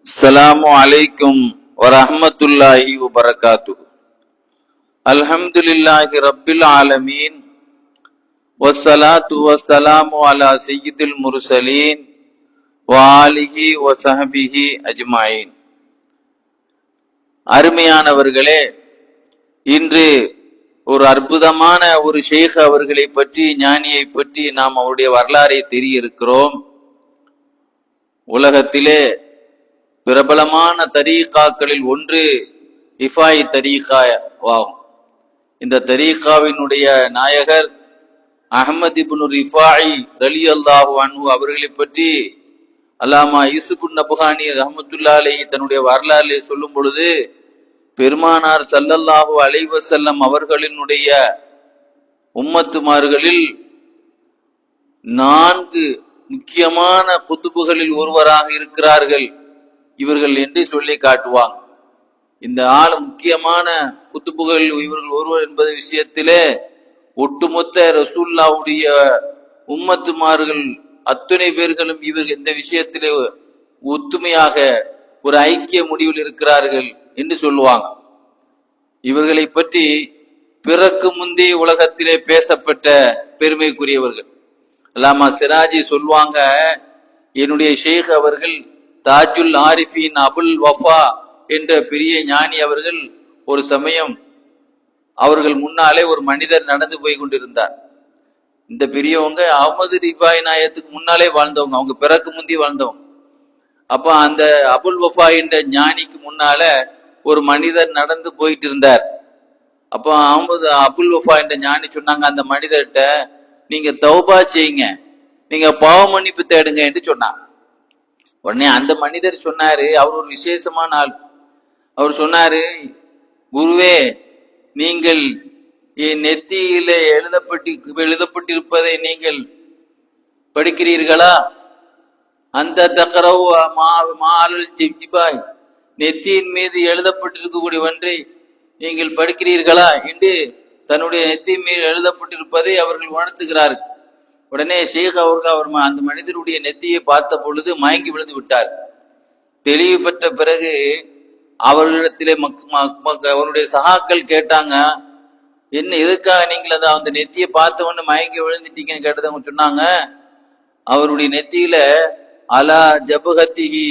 அஸ்ஸலாமு அலைக்கும் வரஹ்மத்துல்லாஹி வபரகாத்துஹு. அல்ஹம்துலில்லாஹி ரப்பில் ஆலமீன் வஸ்ஸலாத்து வஸ்ஸலாமு அலா சய்யிதில் முர்சலீன் வ ஆலிஹி வ ஸஹ்பிஹி அஜ்மாயின். அருமையானவர்களே, இன்று ஒரு அற்புதமான ஒரு ஷேக் அவர்களை பற்றி, ஞானியை பற்றி நாம் அவருடைய வரலாறை தெரிய இருக்கிறோம். உலகத்திலே பிரபலமான தரீகாக்களில் ஒன்று ரிஃபாயி தரீகாவாகும். இந்த தரீகாவினுடைய நாயகர் அஹ்மத் இப்னு ரிஃபாயி ரலியல்லாஹு அன்ஹு அவர்களை பற்றி அல்லாமா யூசுப் நபஹானி ரஹ்மத்துல்லாஹி அலைஹி தன்னுடைய வரலாறிலே சொல்லும் பொழுது, பெருமானார் ஸல்லல்லாஹு அலைஹி வஸல்லம் அவர்களினுடைய உம்மத்துமார்களில் 4 முக்கியமான குத்துபுகளில் ஒருவராக இருக்கிறார்கள் இவர்கள் என்று சொல்லி காட்டுவாங்க. இந்த முக்கியமான குத்துபுகள் இவர்கள் ஒருவர் என்பது விஷயத்திலே ஒட்டுமொத்த ரசூலுல்லாஹ்வுடைய உம்மத்துமார்கள் அத்தனை பேர்களும் இவர்கள் இந்த விஷயத்திலே ஒத்துமையாக ஒரு ஐக்கிய முடிவில் இருக்கிறார்கள் என்று சொல்லுவாங்க. இவர்களை பற்றி பிறக்கு முந்தைய உலகத்திலே பேசப்பட்ட பெருமைக்குரியவர்கள். அல்லாமா சிராஜி சொல்லுவாங்க, என்னுடைய ஷேக் அவர்கள் தாஜுல் ஆரிஃபின் அபுல் வஃபா என்ற பெரிய ஞானி அவர்கள் ஒரு சமயம் அவர்கள் முன்னாலே ஒரு மனிதர் நடந்து போய் கொண்டிருந்தார். இந்த பெரியவங்க அஹ்மது ரிஃபாயி நாயத்துக்கு முன்னாலே வாழ்ந்தவங்க, அவங்க பிறக்கு முந்தி வாழ்ந்தவங்க. அப்ப அந்த அபுல் வஃபா என்ற ஞானிக்கு முன்னால ஒரு மனிதர் நடந்து போயிட்டு இருந்தார். அப்ப அபுல் வஃபா என்ற ஞானி சொன்னாங்க அந்த மனிதர்கிட்ட, நீங்க தௌபா செய்யுங்க, நீங்க பாவ மன்னிப்பு தேடுங்க என்று சொன்னாங்க. உடனே அந்த மனிதர் சொன்னாரு, அவர் ஒரு விசேஷமான ஆள். அவர் சொன்னாரு, குருவே, நீங்கள் என் நெத்தியில எழுதப்பட்டிருப்பதை நீங்கள் படிக்கிறீர்களா? அந்த தக்கரவு மாலல் ஜிப்ஜிபாய், நெத்தியின் மீது எழுதப்பட்டிருக்கக்கூடிய ஒன்றை நீங்கள் படிக்கிறீர்களா என்று தன்னுடைய நெத்தியின் மீது எழுதப்பட்டிருப்பதை அவர்கள் உணர்த்துகிறார்கள். உடனே ஷேக் அவர்கள் அந்த மனிதருடைய நெத்தியை பார்த்த பொழுது மயங்கி விழுந்து விட்டார். தெளிவு பெற்ற பிறகு அவர்களிடத்திலே அவருடைய சகாக்கள் கேட்டாங்க, என்ன எதுக்காக நீங்கள் அந்த நெத்தியை பார்த்தவொன்னு மயங்கி விழுந்துட்டீங்கன்னு கேட்டது. அவங்க சொன்னாங்க, அவருடைய நெத்தியில அலா ஜபஹத்திஹி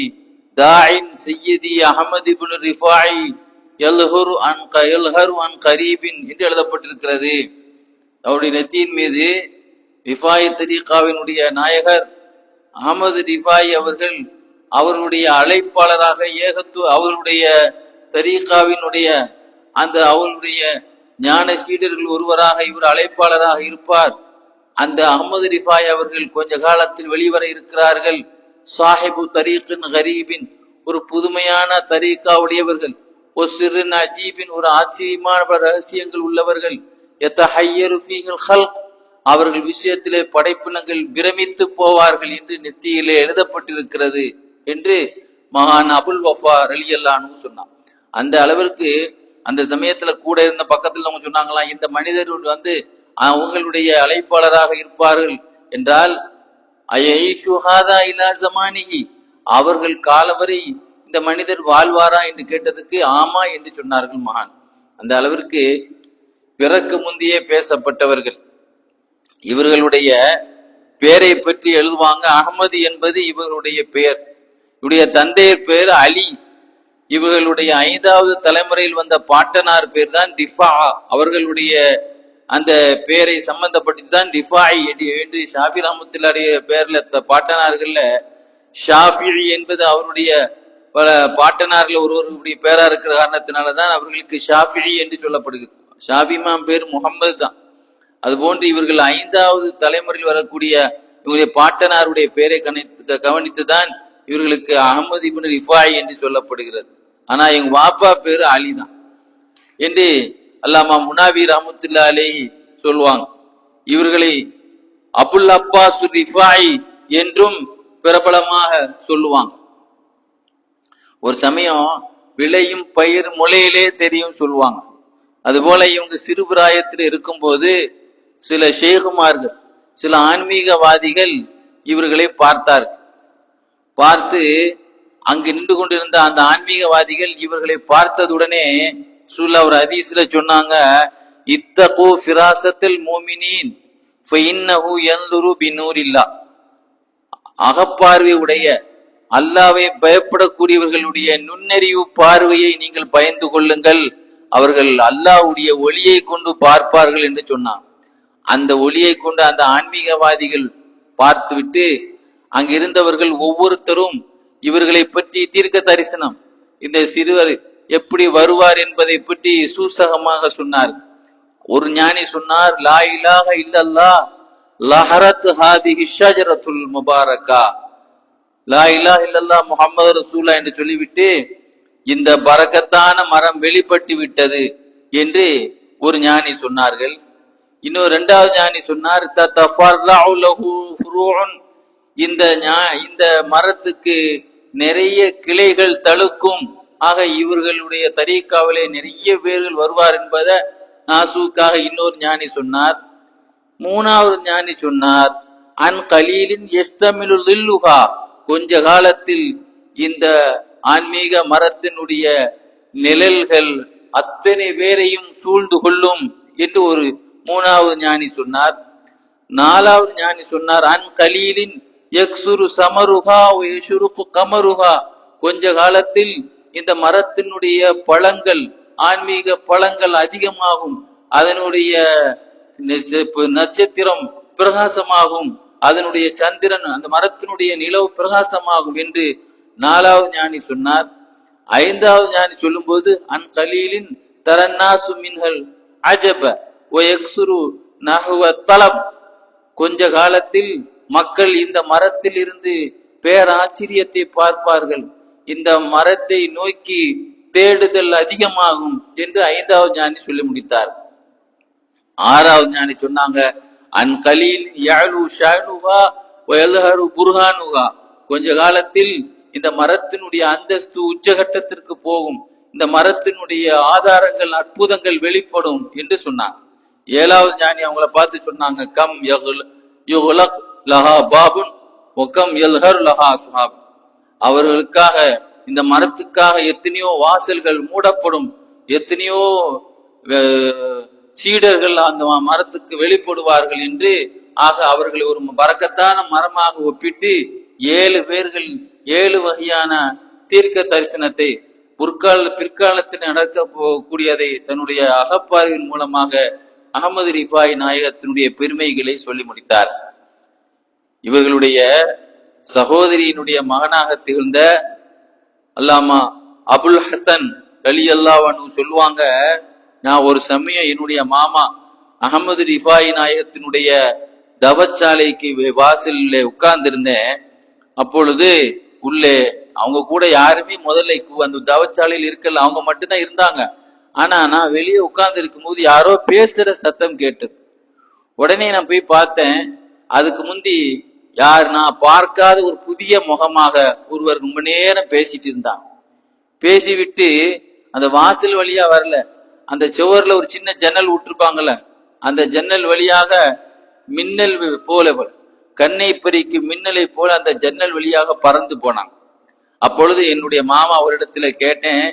தாயின் சய்யிதி அஹ்மத் இப்னு ரிஃபாயி யல்ஹரு அன் கரீபின் என்று எழுதப்பட்டிருக்கிறது. அவருடைய நெத்தியின் மீது ரிஃபாயி தரீகாவினுடைய நாயகர் அஹ்மது ரிஃபாயி அவர்கள் அவர்களுடைய அழைப்பாளராக அவருடைய தரீகாவினுடைய அவருடைய ஞான சீடர்கள் ஒருவராக இவர் அழைப்பாளராக இருப்பார். அந்த அஹ்மது ரிஃபாயி அவர்கள் கொஞ்ச காலத்தில் வெளிவர இருக்கிறார்கள். சாஹிபு தரீகின் கரீபின், ஒரு புதுமையான தரீகாவுடையவர்கள். ஒரு சிறுன் அஜீபின், ஒரு ஆச்சரியமான ரகசியங்கள் உள்ளவர்கள். யதஹய்யரு ஃபீஹில் ஹல்க், அவர்கள் விஷயத்திலே படைப்பினங்கள் பிரமித்து போவார்கள் என்று நெத்தியிலே எழுதப்பட்டிருக்கிறது என்று மகான் அபுல் வஃபா ரலியல்லாஹு அன்ஹு சொன்னான். அந்த அளவிற்கு அந்த சமயத்துல கூட இருந்த பக்கத்துல அவங்க சொன்னாங்களாம், இந்த மனிதர் அவங்களுடைய அழைப்பாளராக இருப்பார்கள் என்றால் அவர்கள் காலவரை இந்த மனிதர் வாழ்வாரா என்று கேட்டதுக்கு ஆமா என்று சொன்னார்கள் மகான். அந்த அளவிற்கு பிறக்கு முந்தையே பேசப்பட்டவர்கள். இவர்களுடைய பெயரை பற்றி எழுதுவாங்க, அஹ்மது என்பது இவர்களுடைய பெயர். இவருடைய தந்தையர் பெயர் அலி. இவர்களுடைய 5வது தலைமுறையில் வந்த பாட்டனார் பேர் தான் ரிஃபா. அவர்களுடைய அந்த பெயரை சம்பந்தப்பட்டுதான் ரிஃபாயி என்று ஷாஃபி ரஹ்மத்துல்லாஹி பெயர்ல பாட்டனார்கள்ல ஷாஃபி என்பது அவருடைய பல பாட்டனார்கள் ஒருவருடைய பேரா இருக்கிற காரணத்தினாலதான் அவர்களுக்கு ஷாஃபி என்று சொல்லப்படுகிறது. ஷாஃபிமாம் பேர் முகம்மது தான். அதுபோன்று இவர்கள் 5வது தலைமுறையில் வரக்கூடிய இவருடைய பாட்டனாருடைய பெயரை கவனித்துதான் இவர்களுக்கு அஹ்மது இப்னு ரிஃபாயி என்று சொல்லப்படுகிறது. ஆனா எங்க வாப்பா பேரு அலி தான் என்று அல்லாமா முனாவி ரஹ்மத்துல்லாஹி அலைஹி சொல்லுவாங்க. இவர்களை அபுல் அப்பாஸ் ரிஃபாயி என்றும் பிரபலமாக சொல்லுவாங்க. ஒரு சமயம் விளையும் பயிர் முளையிலே தெரியும் சொல்லுவாங்க. அதுபோல இவங்க சிறுபிராயத்தில் இருக்கும்போது சில ஷேகுமார்கள், சில ஆன்மீகவாதிகள் இவர்களை பார்த்தார்கள். பார்த்து அங்கு நின்று கொண்டிருந்த அந்த ஆன்மீகவாதிகள் இவர்களை பார்த்ததுடனே ஒரு ஹதீஸ்ல சொன்னாங்க, இத்தகு ஃபிராசத்தில் மோமினின் ஃபஇன்னஹு யன்துரு பினூரில்லா. அகப்பார்வை உடைய அல்லாவை பயப்படக்கூடியவர்களுடைய நுண்ணறிவு பார்வையை நீங்கள் பயந்து கொள்ளுங்கள், அவர்கள் அல்லாஹ்வுடைய ஒளியை கொண்டு பார்ப்பார்கள் என்று சொன்னான். அந்த ஒளியை கொண்டு அந்த ஆன்மீகவாதிகள் பார்த்துவிட்டு அங்கிருந்தவர்கள் ஒவ்வொருத்தரும் இவர்களை பற்றி தீர்க்க தரிசனம், இந்த சிறுவர் எப்படி வருவார் என்பதை பற்றி சூசகமாக சொன்னார். ஒரு ஞானி சொன்னார், லா இலாஹ இல்லல்லாஹ் லஹரத் ஹாதிஹி ஷஜரத்துல் முபாரக்கா. லா இலாஹ இல்லல்லாஹ் முஹம்மது ரசூலுல்லாஹ் என்று சொல்லிவிட்டு இந்த பரக்கத்தான மரம் வெளிப்பட்டு விட்டது என்று ஒரு ஞானி சொன்னார்கள். இன்னொரு இரண்டாவது ஞானி சொன்னார், ததஃபர்ரஉ லஹு ஃபுரூஉன், இந்த மரத்துக்கு நிறைய கிளைகள் தழுக்கும், ஆக இவர்களுடைய தரீக்காவிலே நிறைய பேர்கள் வருவார் என்பதை நாசூக்காக இன்னொரு ஞானி சொன்னார். மூணாவது ஞானி சொன்னார், அன் கலீலின் யஸ்தமிலு லில்லுஹா, கொஞ்ச காலத்தில் இந்த ஆன்மீக மரத்தினுடைய நிழல்கள் அத்தனை பேரையும் சூழ்ந்து கொள்ளும் என்று ஒரு மூணாவது ஞானி சொன்னார். நாலாவது ஞானி சொன்னார், அன் கலீலின் யக்சுரு சமருஹா யஷ்ருகு கமருஹா, கொஞ்ச காலத்தில் இந்த மரத்தினுடைய பழங்கள் ஆன்மீக பழங்கள் அதிகமாகும், அதனுடைய நட்சத்திரம் பிரகாசமாகும், அதனுடைய சந்திரன் அந்த மரத்தினுடைய நிலவு பிரகாசமாகும் என்று நாலாவது ஞானி சொன்னார். ஐந்தாவது ஞானி சொல்லும் போது, அன் கலீலின் தரன்னாசு மின்ஹல் அஜப வயக்சுரு நஹ்வ தலப், கொஞ்ச காலத்தில் மக்கள் இந்த மரத்தில் இருந்து பேராச்சரியத்தை பார்ப்பார்கள், இந்த மரத்தை நோக்கி தேடுதல் அதிகமாகும் என்று ஐந்தாவது ஞானி சொல்லி முடித்தார். ஆறாவது ஞானி சொன்னாங்க, அன் கலீல் யஅலு ஷஅனுஹா வயல்ஹரு புர்ஹானுஹா, கொஞ்ச காலத்தில் இந்த மரத்தினுடைய அந்தஸ்து உச்சகட்டத்திற்கு போகும், இந்த மரத்தினுடைய ஆதாரங்கள் அற்புதங்கள் வெளிப்படும் என்று சொன்னாங்க. ஏழாவது ஞானி அவங்கள பார்த்து சொன்னாங்க, கம் யுக்லக் லஹா பாபுன் வகம் யல்ஹர் லஹா சுஹாப், அவர்களுக்காக இந்த மரத்துக்காக எத்தனையோ வாசல்கள் மூடப்படும், எத்தனையோ சீடர்கள் அந்த மரத்துக்கு வெளிப்படுவார்கள் என்று. ஆக அவர்களை ஒரு பரக்கத்தான மரமாக ஒப்பிட்டு 7 பேர்கள் 7 வகையான தீர்க்க தரிசனத்தை பிற்காலத்தில் நடக்க கூடியதை தன்னுடைய அகப்பார்வையின் மூலமாக அகமது ரிஃபாய் நாயகத்தினுடைய பெருமைகளை சொல்லி முடித்தார். இவர்களுடைய சகோதரியினுடைய மகனாக திகழ்ந்த அல்லாமா அபுல் ஹசன் ரலியல்லாஹு அன்ஹு சொல்லுவாங்க, நான் ஒரு சமயம் என்னுடைய மாமா அகமது ரிஃபாய் நாயகத்தினுடைய தவச்சாலைக்கு வாசலில் உட்கார்ந்து இருந்தேன். அப்பொழுது உள்ளே அவங்க கூட யாருமே முதல்ல அந்த தவச்சாலையில் இருக்கல, அவங்க மட்டும்தான் இருந்தாங்க. ஆனா நான் வெளியே உட்கார்ந்து இருக்கும் போது யாரோ பேசுற சத்தம் கேட்டது. உடனே நான் போய் பார்த்தேன், அதுக்கு முந்தி நான் பார்க்காத ஒரு புதிய முகமாக ஒருவர் ரொம்ப நேரம் பேசிட்டு இருந்தான். பேசிவிட்டு அந்த வாசல் வழியா வரல, அந்த சுவர்ல ஒரு சின்ன ஜன்னல் விட்டுருப்பாங்கல்ல, அந்த ஜன்னல் வழியாக மின்னல் போல கண்ணை பறிக்கு மின்னலை போல அந்த ஜன்னல் வழியாக பறந்து போனான். அப்பொழுது என்னுடைய மாமா அவரிடத்துல கேட்டேன்,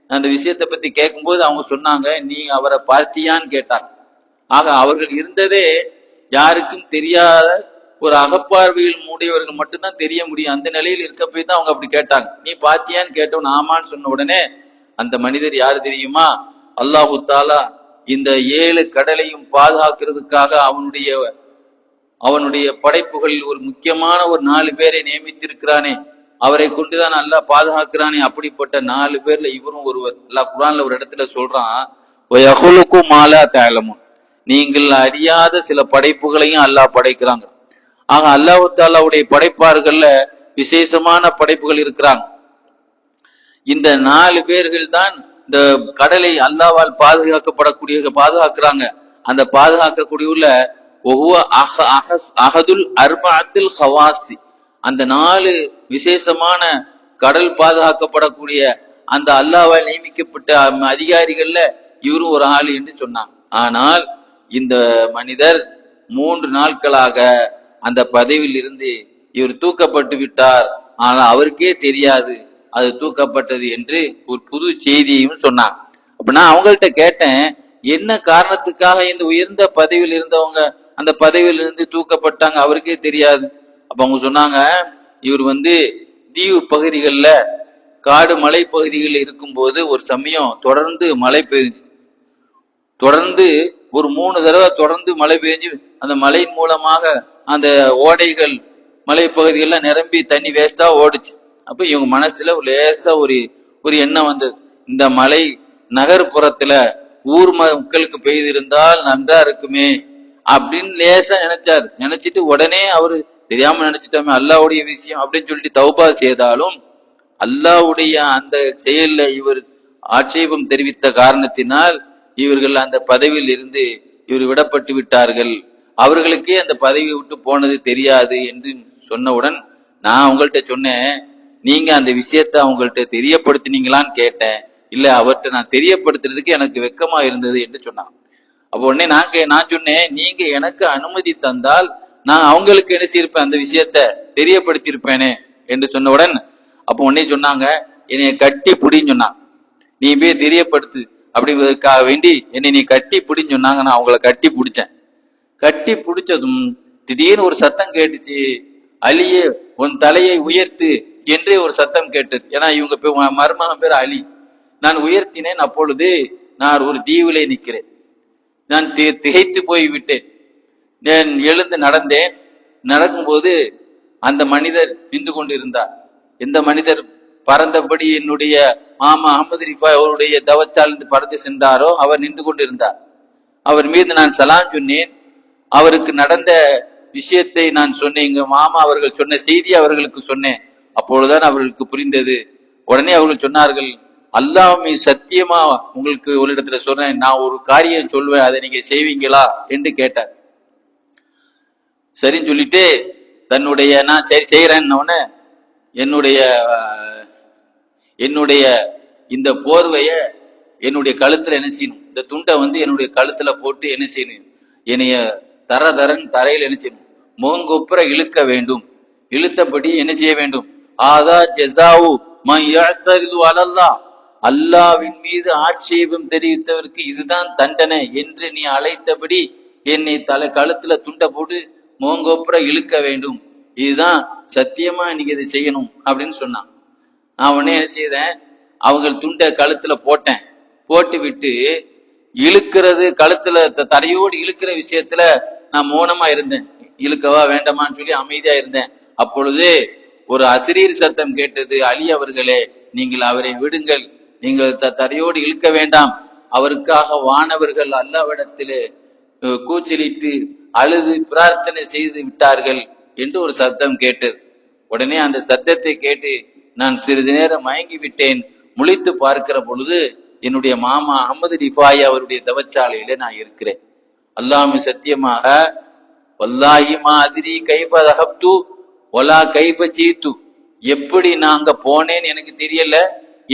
அந்த விஷயத்தை பத்தி கேட்கும்போது அவங்க சொன்னாங்க, நீ அவரை பார்த்தியான்னு கேட்டாங்க. ஆக அவர்கள் இருந்ததே யாருக்கும் தெரியாத ஒரு அகப்பார்வையில் மூடியவர்கள் மட்டும்தான் தெரிய முடியும். அந்த நிலையில் இருக்க போய் தான் அவங்க அப்படி கேட்டாங்க. நீ பாத்தியான்னு கேட்டவன் ஆமான்னு சொன்ன உடனே அந்த மனிதர் யாரு தெரியுமா? அல்லாஹு தாலா இந்த 7 கடலையும் பாதுகாக்கிறதுக்காக அவனுடைய படைப்புகளில் ஒரு முக்கியமான ஒரு 4 பேரை நியமித்திருக்கிறானே, அவரை கொண்டுதான் அல்லாஹ் பாதுகாக்கிறானே. அப்படிப்பட்ட 4 பேர்ல இவரும் ஒருவர். அல்லாஹ் குர்ஆன்ல ஒரு இடத்துல சொல்றான், வயஹுலுகு மாலா தஅலமுன், நீங்கள் அறியாத சில படைப்புகளையும் அல்லாஹ் படைக்கிறாங்க. ஆக அல்லாஹ் தாலாவுடைய படைப்பார்கள்ல விசேஷமான படைப்புகள் இருக்கிறாங்க. இந்த 4 பேர்கள் தான் இந்த கடலை அல்லாஹ்வால் பாதுகாக்கிறாங்க. அந்த பாதுகாக்கக்கூடிய அஹதுல் அர்பஅத்தில் ஹவாசி, அந்த 4 விசேஷமான கடல் பாதுகாக்கப்படக்கூடிய அந்த அல்லாஹ்வால் நியமிக்கப்பட்ட அதிகாரிகள்ல இவரும் ஒரு ஆள் என்று சொன்னாங்க. ஆனால் இந்த மனிதர் 3 நாட்களாக அந்த பதவியில் இருந்து இவர் தூக்கப்பட்டு விட்டார். ஆனால் அவருக்கே தெரியாது. அது தூக்கப்பட்டது என்று ஒரு புது செய்தியையும் சொன்னான். அப்ப நான் அவங்கள்ட்ட கேட்டேன், என்ன காரணத்துக்காக இந்த உயர்ந்த பதவியில் இருந்தவங்க அந்த பதவியிலிருந்து தூக்கப்பட்டாங்க, அவருக்கே தெரியாது. அப்ப அவங்க சொன்னாங்க, இவர் தீவு பகுதிகளில் காடு மலை பகுதிகளில் இருக்கும்போது ஒரு சமயம் தொடர்ந்து மழை பெய்ஞ்சு, தொடர்ந்து ஒரு 3 தடவை தொடர்ந்து மழை பெய்ஞ்சு அந்த மழையின் மூலமாக அந்த ஓடைகள் மலைப்பகுதிகள்ல நிரம்பி தண்ணி வேஸ்டா ஓடுச்சு. அப்ப இவங்க மனசுல லேசா ஒரு எண்ணம் வந்தது, இந்த மலை நகர்ப்புறத்துல ஊர் மக்களுக்கு பெய்து இருந்தால் நன்றா இருக்குமே அப்படின்னு லேசா நினைச்சாரு. நினைச்சிட்டு உடனே அவரு தெரியாம நினைச்சிட்டோமே அல்லாவுடைய விஷயம் அப்படின்னு சொல்லிட்டு தௌபா செய்தாலும் அல்லாவுடைய அந்த செயல்ல இவர் ஆட்சேபம் தெரிவித்த காரணத்தினால் இவர்கள் அந்த பதவியில் இருந்து இவர் விடப்பட்டு விட்டார்கள். அவர்களுக்கே அந்த பதவி விட்டு போனது தெரியாது என்று சொன்னவுடன் நான் அவங்கள்ட்ட சொன்னேன், நீங்க அந்த விஷயத்த அவங்கள்ட்ட தெரியப்படுத்தினீங்களான்னு கேட்டேன். இல்ல, அவர்கிட்ட நான் தெரியப்படுத்துறதுக்கு எனக்கு வெக்கமா இருந்தது என்று சொன்னான். அப்போ உடனே நான் சொன்னேன், நீங்க எனக்கு அனுமதி தந்தால் நான் அவங்களுக்கு என்ன செய்யிருப்பேன், அந்த விஷயத்த தெரியப்படுத்தியிருப்பேனே என்று சொன்னவுடன் அப்போ உடனே சொன்னாங்க, என்னைய கட்டி பிடின்னு சொன்னாங்க. நீ போய் தெரியப்படுத்து அப்படிங்கிறதுக்காக வேண்டி என்னை நீ கட்டி பிடின்னு சொன்னாங்க. நான் அவங்கள கட்டி பிடிச்சேன். கட்டி பிடிச்சதும் திடீர்னு ஒரு சத்தம் கேட்டுச்சு, அலியே உன் தலையை உயர்த்து என்றே ஒரு சத்தம் கேட்டது. ஏன்னா இவங்க மருமகன் பேர் அலி. நான் உயர்த்தினேன். அப்பொழுது நான் ஒரு தீவிலே நிற்கிறேன். நான் திகைத்து போய் விட்டேன். நான் எழுந்து நடந்தேன். நடக்கும்போது அந்த மனிதர் நின்று கொண்டிருந்தார். எந்த மனிதர் பறந்தபடி என்னுடைய மாமா அகமது ரிஃபாய் அவருடைய தவச்சாலிருந்து பறந்து சென்றாரோ அவர் நின்று கொண்டிருந்தார். அவர் மீது நான் சலாம் சொன்னேன். அவருக்கு நடந்த விஷயத்தை நான் சொன்னேன். எங்க மாமா அவர்கள் சொன்ன செய்தி அவர்களுக்கு சொன்னேன். அப்பொழுதுதான் அவர்களுக்கு புரிந்தது. உடனே அவர்கள் சொன்னார்கள், அல்லாஹ்வை சத்தியமா உங்களுக்கு ஒரு இடத்துல சொன்னேன், நான் ஒரு காரியம் சொல்வேன், அதை நீங்க செய்வீங்களா என்று கேட்டார். சரின்னு சொல்லிட்டு தன்னுடைய நான் சரி செய்யறேன்னு என்னுடைய இந்த போர்வைய என்னுடைய கழுத்துல என்ன செய்யணும், இந்த துண்டை என்னுடைய கழுத்துல போட்டு என்ன செய்யணும், என்னைய தரன் தரையில் என்ன செய்யணும், முகங்கொப்புற இழுக்க வேண்டும். இழுத்தபடி என்ன செய்ய வேண்டும், ஆதா ஜஸாவு மன் யஅ்தரிது அலல்லாஹ், அல்லாஹ்வின் மீது ஆட்சேபம் தெரிவித்தவருக்கு இதுதான் தண்டனை என்று நீ அழைத்தபடி என்னை கழுத்துல துண்டை போட்டு முகங்கொப்புற இழுக்க வேண்டும். இதுதான் சத்தியமா நீங்க இதை செய்யணும் அப்படின்னு சொன்னான். நான் உடனே என்ன செய்தேன், அவங்க துண்டை கழுத்துல போட்டேன். போட்டு விட்டு இழுக்கிறது கழுத்துல தரையோடு இழுக்கிற விஷயத்துல நான் மௌனமா இருந்தேன். இழுக்கவா வேண்டாமான்னு சொல்லி அமைதியா இருந்தேன். அப்பொழுது ஒரு அசிரீர் சத்தம் கேட்டது, அலி அவர்களே நீங்கள் அவரை விடுங்கள், நீங்கள் தரையோடு இழுக்க வேண்டாம், அவருக்காக வானவர்கள் அல்லாவிடத்திலே கூச்சலிட்டு அழுது பிரார்த்தனை செய்து விட்டார்கள் என்று ஒரு சத்தம் கேட்டது. உடனே அந்த சத்தத்தை கேட்டு நான் சிறிது நேரம் மயங்கி விட்டேன். முழித்து பார்க்கிற பொழுது என்னுடைய மாமா அகமது ரிஃபாய் அவருடைய தவச்சாலையில நான் இருக்கிறேன். அல்லாஹ்வு சத்தியமாக வல்லாஹி மா அதிரி கைஃப தஹப்து வலா கைஃப ஜீது, எப்படி நான் அங்க போனேன் எனக்கு தெரியல,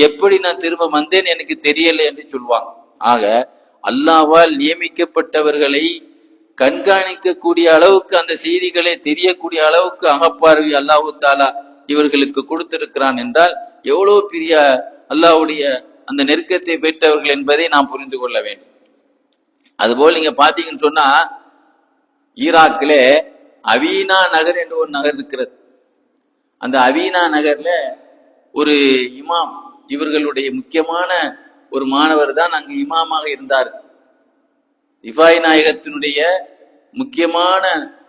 எப்படி நான் திரும்ப வந்தேன் எனக்கு தெரியல என்று சொல்வாங்க. ஆக அல்லாஹ்வால் நியமிக்கப்பட்டவர்களை கண்காணிக்கக்கூடிய அளவுக்கு, அந்த செய்திகளை தெரியக்கூடிய அளவுக்கு அகப்பார்வை அல்லாஹு தாலா இவர்களுக்கு கொடுத்திருக்கிறான் என்றால் எவ்வளவு பெரிய அல்லாஹ்வுடைய அந்த நெருக்கத்தை பெற்றவர்கள் என்பதை நாம் புரிந்து கொள்ள வேண்டும். அதுபோல் நீங்க பாத்தீங்கன்னு சொன்னா, ஈராக்கிலே அவீனா நகர் என்று ஒரு நகர் இருக்கிறது. அந்த அவீனா நகர்ல ஒரு இமாம், இவர்களுடைய முக்கியமான ஒரு மாணவர் தான் அங்கு இமாமாக இருந்தார். ரிஃபாய் நாயகத்தினுடைய முக்கியமான